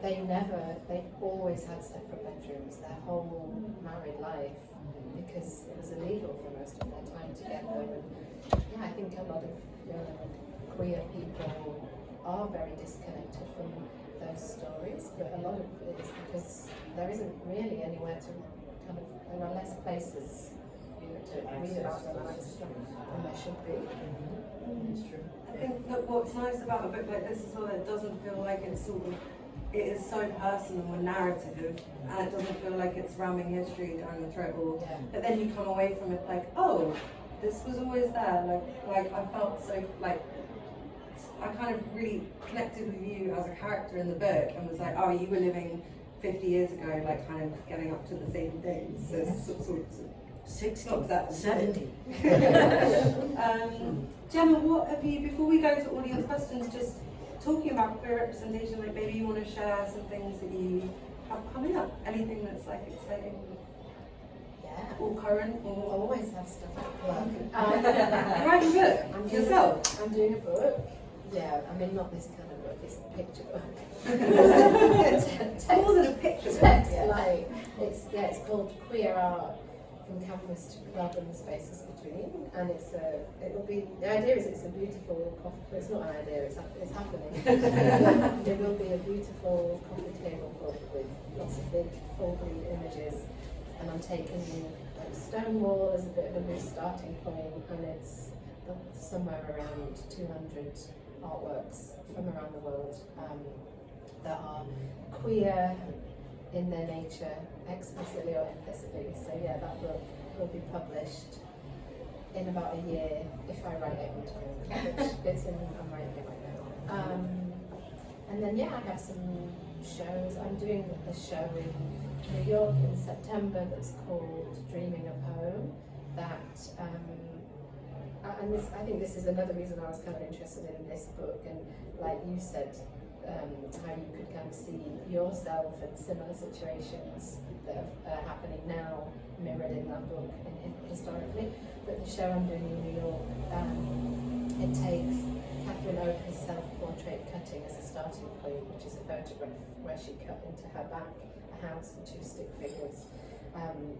And they always had separate bedrooms their whole married life, because it was illegal for most of their time together. And yeah, I think a lot of young queer people are very disconnected from those stories, but a lot of it is because there isn't really anywhere to kind of, there are less places, you know, to read about their lives than there should be. It's true. I think that what's nice about a book like this is that it doesn't feel like it's it is so personal and narrative, and it doesn't feel like it's ramming history down your throat. But then you come away from it like, oh, this was always there. Like I felt so like, I kind of really connected with you as a character in the book, and was like, oh, you were living 50 years ago, like kind of getting up to the same things. So, sort of 60, not exactly 70. Gemma, what have you, before we go to audience questions, just talking about queer representation, like maybe you want to share some things that you have coming up, anything that's like exciting? Yeah. Or current, I or always have stuff to plug. you write a book yourself? I'm doing a book. Yeah, I mean, not this kind of book, it's a picture book. More than a picture book. Text, like, it's called Queer Art, From Campus to Club and the Spaces Between. And the idea is it's a beautiful coffee, it's not an idea, it's happening. It will be a beautiful coffee table book with lots of big foreground images. And I'm taking like Stonewall as a bit of a loose starting point, and it's somewhere around 200 artworks from around the world that are queer in their nature, explicitly or implicitly. So yeah, that book will be published in about a year if I write it on time, which I'm writing it right now. And then yeah, I have some shows. I'm doing a show in New York in September that's called Dreaming of Home. I think this is another reason I was kind of interested in this book. And like you said, how you could kind of see yourself in similar situations that are happening now, mirrored in that book historically. But the show I'm doing in New York, it takes Catherine Oaker's self-portrait cutting as a starting point, which is a photograph where she cut into her back a house and 2 stick figures.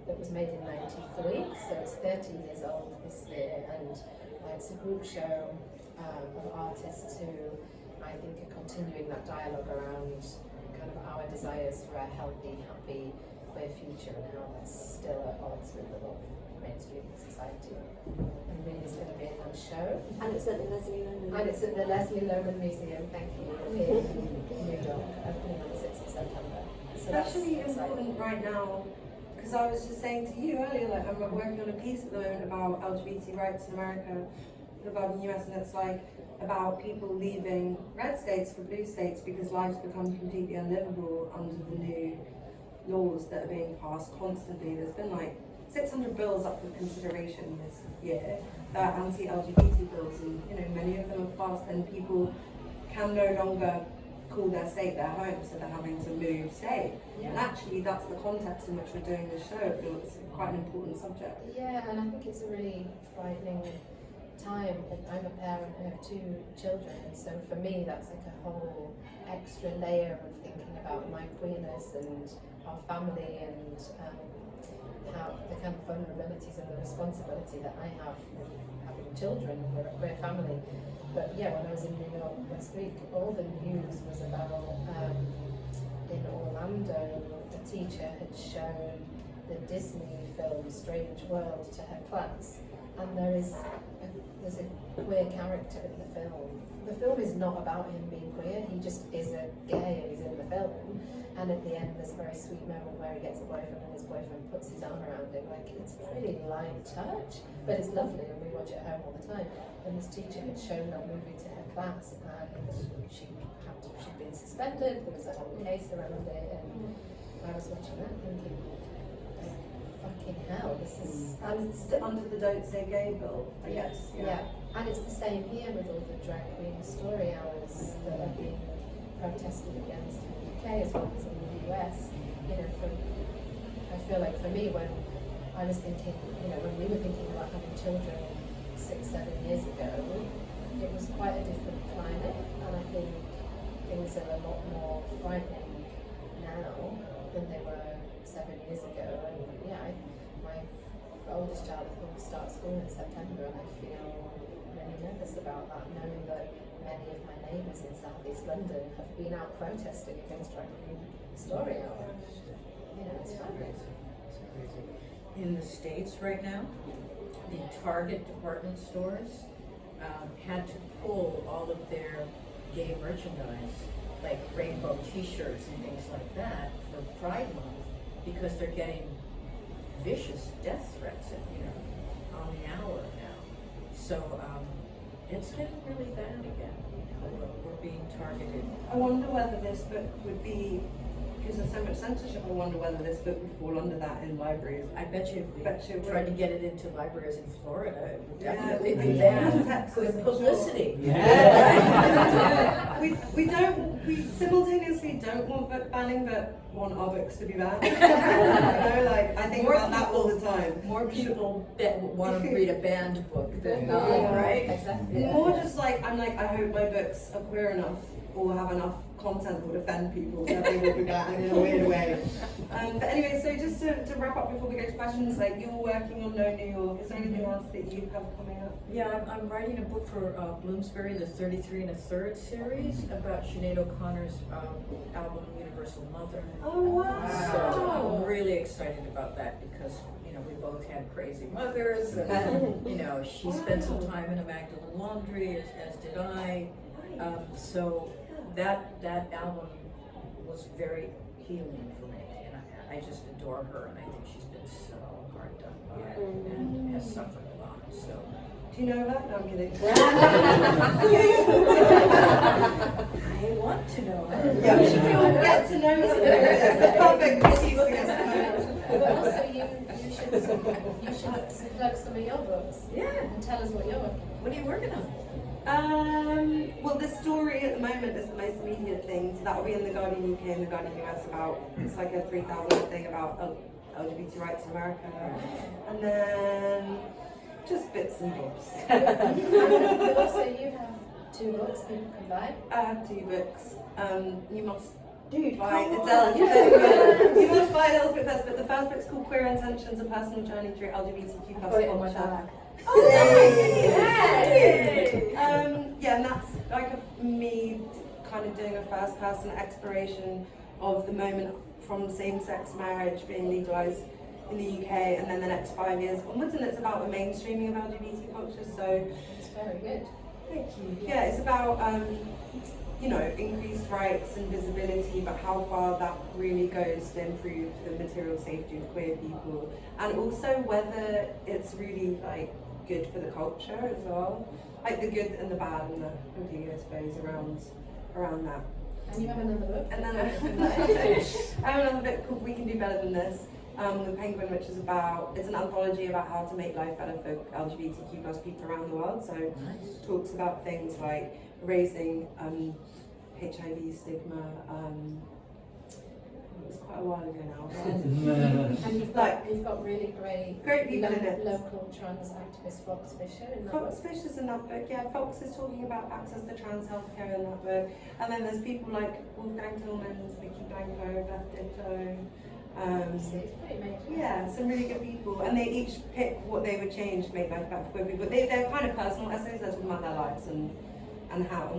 That was made in '93, so it's 30 years old this year, and it's a group show of artists who I think are continuing that dialogue around kind of our desires for a healthy, happy, queer future and how that's still at odds with a lot of mainstream society. And really it's going to be a nice show. And it's at the Leslie Loman. And it's at the Leslie Loman Museum, thank you, in New York, opening on the 6th of September. So Especially important right now, because I was just saying to you earlier, like I'm working on a piece at the moment about LGBT rights in America, about the US, and it's like about people leaving red states for blue states because lives become completely unlivable under the new laws that are being passed constantly. There's been like 600 bills up for consideration this year, anti-LGBT bills, and many of them are passed, and people can no longer call their state their home, so they're having to move state. Yeah. And actually that's the context in which we're doing this show. I feel it's quite an important subject. Yeah, and I think it's a really frightening time. I'm a parent, I have 2 children, so for me that's like a whole extra layer of thinking about my queerness and our family and how the kind of vulnerabilities and the responsibility that I have with having children. We're a queer family. But yeah, when I was in New York last week, all the news was about in Orlando, a teacher had shown the Disney film Strange World to her class, and there's a queer character in the film. The film is not about him being queer, he just is a gay and he's in the film. And at the end there's a very sweet moment where he gets a boyfriend and his boyfriend puts his arm around him. Like, it's a really light touch, but it's lovely and we watch it at home all the time. And this teacher had shown that movie to her class and she'd been suspended, there was a whole case around it, and I was watching that thinking, fucking hell, this is... And it's under the Don't Say Gay bill, I guess. Yeah, and it's the same here with all the drag queen story hours that are being protested against in the UK as well as in the US. I feel like for me, when I was thinking, when we were thinking about having children 6-7 years ago, it was quite a different climate, and I think things are a lot more frightening now than they were 7 years ago. And yeah, my oldest child will start school in September, and I feel really nervous about that, knowing that many of my neighbours in South East London have been out protesting against drag queen story hour. It's fabulous. In the States right now, the Target department stores had to pull all of their gay merchandise, like rainbow t-shirts and things like that, for Pride Month, because they're getting vicious death threats on the hour now. So it's getting really bad again. We're being targeted. I wonder whether this book would be, because there's so much censorship, I wonder whether this book would fall under that in libraries. I bet you if we would. tried to get it into libraries in Florida, it would definitely Yeah, be yeah. banned. Good publicity. Yeah. we simultaneously don't want book banning, but want our books to be banned. I think More about that all people- the time. More people want to read a banned book than not, Yeah. right? Exactly. More just I hope my books are queer enough or have enough content that would offend people that they will be banned in a weird way. But anyway, so just to wrap up before we go to questions, you're working on No New York. Is there anything else that you have coming up? Yeah, I'm writing a book for Bloomsbury, the 33 1/3 series, about Sinead O'Connor's album Universal Mother. Oh wow! So I'm really excited about that because we both had crazy mothers, and she spent some time in a Magdalene laundry, as did I. So that album was very healing for me, and I just adore her, and I think she's been so hard done by and has suffered a lot. So. Do you know her? No, I'm kidding. I want to know her. Yeah, we should all get to know her. It's the perfect excuse to get to know her. But also, you should plug some of your books Yeah. and tell us what you're working on. What are you working on? Well, the story at the moment is the most immediate thing, so that'll be in the Guardian UK and the Guardian US about, it's like a 3,000 thing about LGBT rights in America. And then just bits and bobs. But also, you have 2 books people can buy. I have 2 books. You must Dude, buy come on. Adele. You must buy Adele's book first, but the first book's called Queer Intentions: A Personal Journey Through LGBTQ+ I've got it on my Culture. bag. Yeah, and that's like me kind of doing a first-person exploration of the moment from same-sex marriage being legalised in the UK, and then the next 5 years onwards, and it's about the mainstreaming of LGBT culture. So, It's very good. thank you. Yeah, it's about increased rights and visibility, but how far that really goes to improve the material safety of queer people, and also whether it's really like good for the culture as well, like the good and the bad and the ugly, I suppose, around that. And you have another book. And then I have another book called We Can Do Better Than This, with Penguin, which is it's an anthology about how to make life better for LGBTQ+ people around the world. So it talks about things like raising HIV stigma. It was quite a while ago now. And you've got really Great people in it. local trans activist Fox Fisher in that Fox book. Fisher's in that book, yeah. Fox is talking about access to trans healthcare in that book. And then there's people like Wolfgang Tillmans, Vicky Blanco, Beth Ditto. So it's pretty major. Yeah, some really good people. And they each pick what they would change to make life better for queer people. They're kind of personal essays, they're talking about their lives and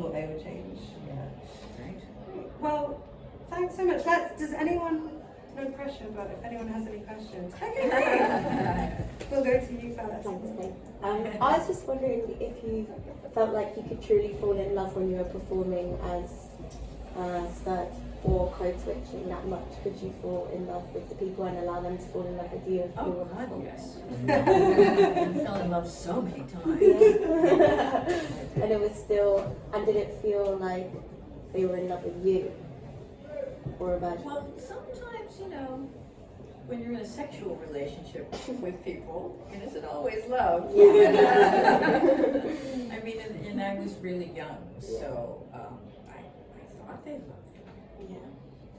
what they would change. Yeah. Right. Well, thanks so much. Does anyone, no pressure, but if anyone has any questions, okay, great. We'll go to you first. Thanks, Nick. I was just wondering if you felt like you could truly fall in love when you were performing as Skirt or code switching that much. Could you fall in love with the people and allow them to fall in love with you if you were God, performing? yes. I fell in love so many times. And it was still, and did it feel like they were in love with you? Or about Well, sometimes, when you're in a sexual relationship with people, it isn't always love. I mean, and I was really young, so I thought they loved me. Yeah.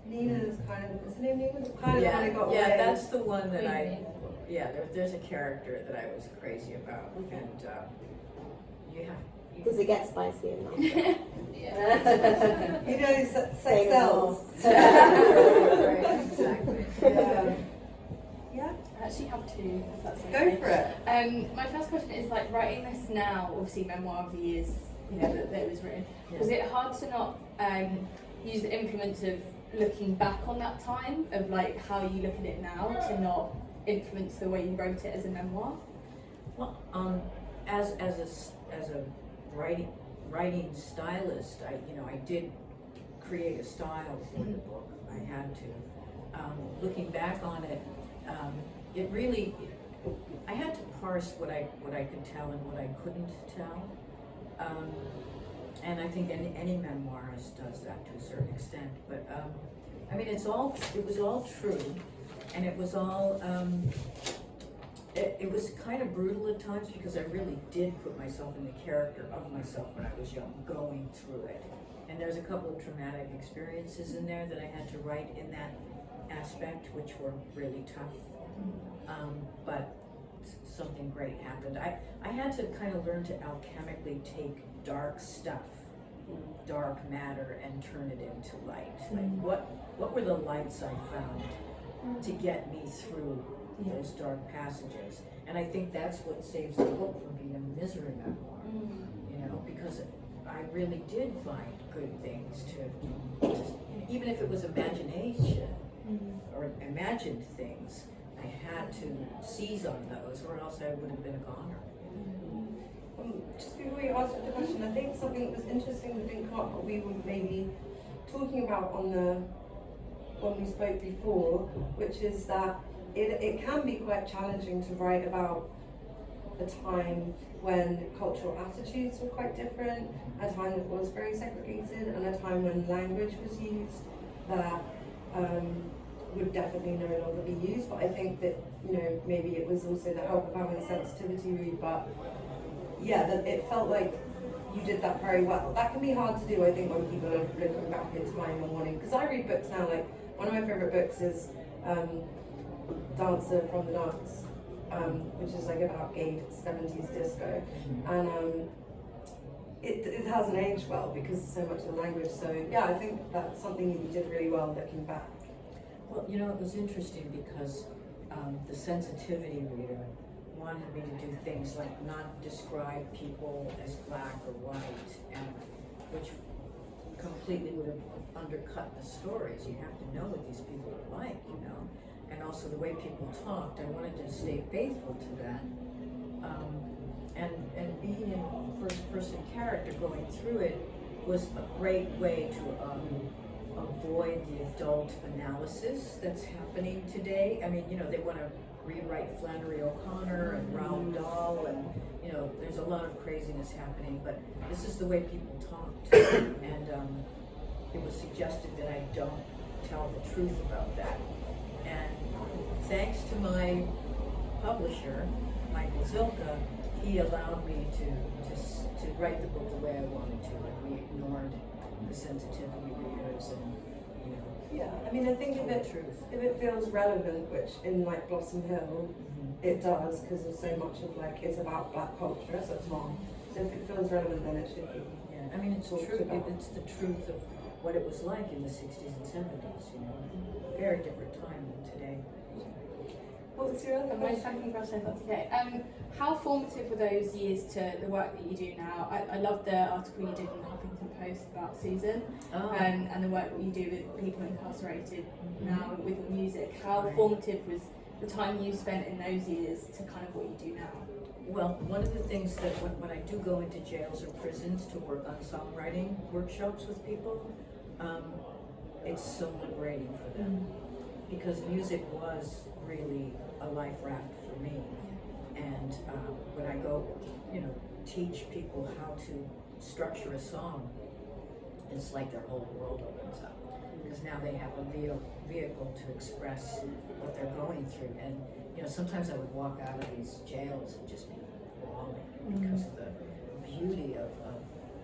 Nina's kind of, is her name Nina? Kind of got away. That's the one that Queen there's a character that I was crazy about, Okay. and Does it get spicy in that? Yeah. You know, sex Say sells. Right, exactly. Yeah, I actually have 2, if that's go okay. for it. My first question is like writing this now, obviously memoir of the years, that it was written. Yeah. Was it hard to not use the implements of looking back on that time, of like how you look at it now, to not influence the way you wrote it as a memoir? Well, as a writing stylist, I did create a style for the book. I had to. Looking back on it, it really, I had to parse what I could tell and what I couldn't tell. And I think any memoirist does that to a certain extent. But I mean, it was all true, and it was all. It was kind of brutal at times because I really did put myself in the character of myself when I was young, going through it. And there's a couple of traumatic experiences in there that I had to write in that aspect, which were really tough. But something great happened. I had to kind of learn to alchemically take dark stuff, dark matter, and turn it into light. Like what were the lights I found to get me through those dark passages? And I think that's what saves the book from being a misery memoir, because I really did find good things to even if it was imagination or imagined things, I had to seize on those, or else I would have been a goner. Just before you answer the question, I think something that was interesting that didn't come up, but we were maybe talking about when we spoke before, which is that it can be quite challenging to write about a time when cultural attitudes were quite different, a time that was very segregated, and a time when language was used that would definitely no longer be used. But I think that, you know, maybe it was also the help of having a sensitivity read, but yeah, that it felt like you did that very well. That can be hard to do, I think, when people are looking back in time and wanting, because I read books now, like one of my favourite books is Dancer from the Dance, which is like about gay 70s disco, and it hasn't aged well because of so much of the language. So yeah, I think that's something that you did really well looking back. Well, you know, it was interesting because the sensitivity reader wanted me to do things like not describe people as black or white, and which completely would have undercut the stories. You have to know what these people are like, you know, and also the way people talked. I wanted to stay faithful to that, and being in first-person character going through it was a great way to avoid the adult analysis that's happening today. I mean, you know, they want to rewrite Flannery O'Connor and Roald Dahl, and you know, there's a lot of craziness happening, but this is the way people talked, and it was suggested that I don't tell the truth about that. And thanks to my publisher, Michael Zilka, he allowed me to write the book the way I wanted to, and we ignored the sensitivity readers and, you know. Yeah, I mean, I think if it feels relevant, which in like Blossom Hill, it does, because there's so much of like, it's about black culture, so it's not. So if it feels relevant, then it should be. Yeah, I mean, it's true. It's the truth of what it was like in the 60s and 70s, you know. Very different time than today. What was your other My question? second question, if that's okay. How formative were those years to the work that you do now? I love the article you did in the Huffington Post about Susan, and the work that you do with people incarcerated now with your music. How formative was the time you spent in those years to kind of what you do now? Well, one of the things that when I do go into jails or prisons to work on songwriting workshops with people, it's so liberating for them, because music was really a life raft for me. And when I go, you know, teach people how to structure a song, it's like their whole world opens up, because now they have a vehicle to express what they're going through. And you know, sometimes I would walk out of these jails and just be bawling because of the beauty of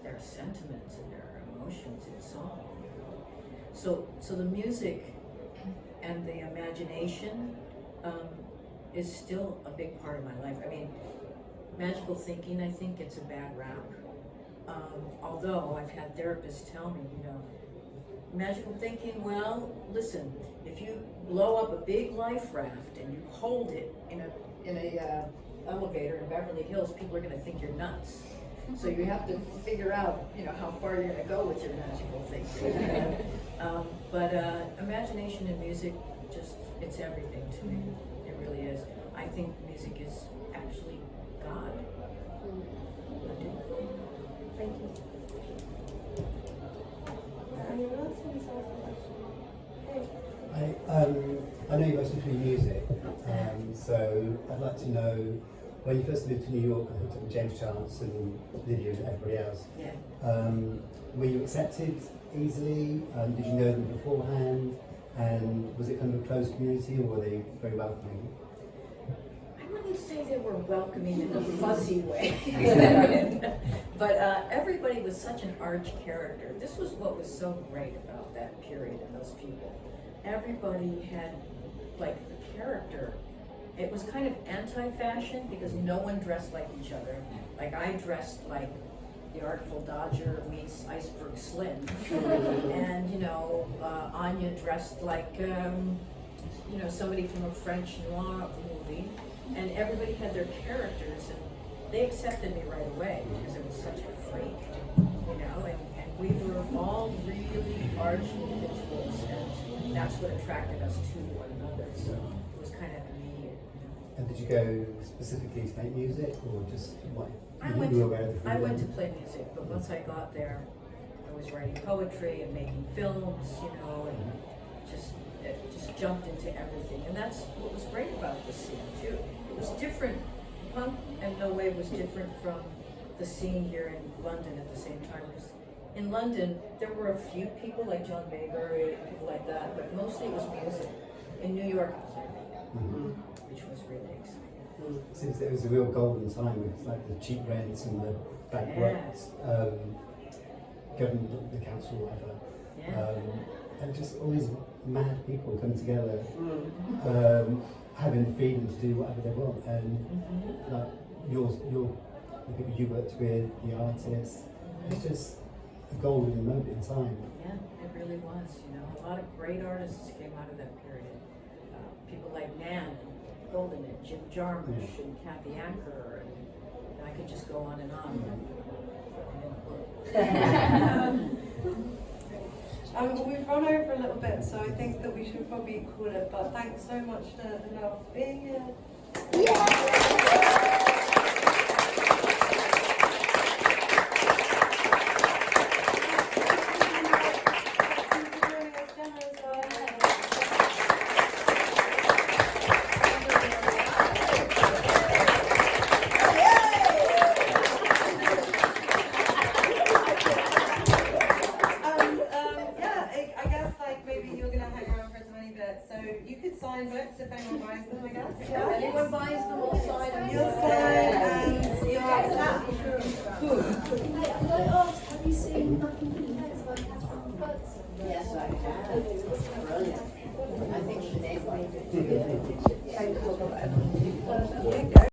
their sentiments and their emotions in song. So the music and the imagination is still a big part of my life. I mean, magical thinking, I think it's a bad rap. Although I've had therapists tell me, you know, magical thinking, well, listen, if you blow up a big life raft and you hold it in a elevator in Beverly Hills, people are going to think you're nuts. So you have to figure out, you know, how far you're going to go with your magical thinking. But imagination and music, just, it's everything to me. It really is. I think music is actually God. I do. Thank you. Anyone else want to ask a question? I know you mostly do music, so I'd like to know, when you first moved to New York, I hooked up with James Chance and Lydia and everybody else. Yeah. Were you accepted easily? Did you know them beforehand? And was it kind of a closed community, or were they very welcoming? I wouldn't say they were welcoming in a fuzzy way. But everybody was such an arch character. This was what was so great about that period and those people. Everybody had, like, the character. It was kind of anti-fashion because no one dressed like each other. Like, I dressed like the Artful Dodger meets Iceberg Slim. And, you know, Anya dressed like, you know, somebody from a French noir movie. And everybody had their characters, and they accepted me right away because it was such a freak, you know, and we were all really arch individuals, and that's what attracted us to one another, so it was kind of immediate. And did you go specifically to make music, or just what? I went to play music, but once I got there, I was writing poetry and making films, you know, and it just jumped into everything. And that's what was great about this scene too. It was different. Punk and no wave was different from the scene here in London at the same time. Because in London, there were a few people like John Maybury and people like that, but mostly it was music. In New York, which was really exciting. Since there was a real golden time with like the cheap rents and the back works, government, the council, whatever. And just all these mad people come together, having the freedom to do whatever they want. And like the people you worked with, the artists, it's just a golden moment in time. Yeah, it really was. You know, a lot of great artists came out of that period. People like Nan and Golden and Jim Jarmusch and Kathy Acker, and I could just go on and on. We've run over a little bit, so I think that we should probably call it. But thanks so much to Adele for being here. If anyone buys them, I guess. Yeah. Anyone buys them or sign them? You'll sign and you'll have Could I ask, have you seen Nothing Compares by Catherine Butts? Yes, I have.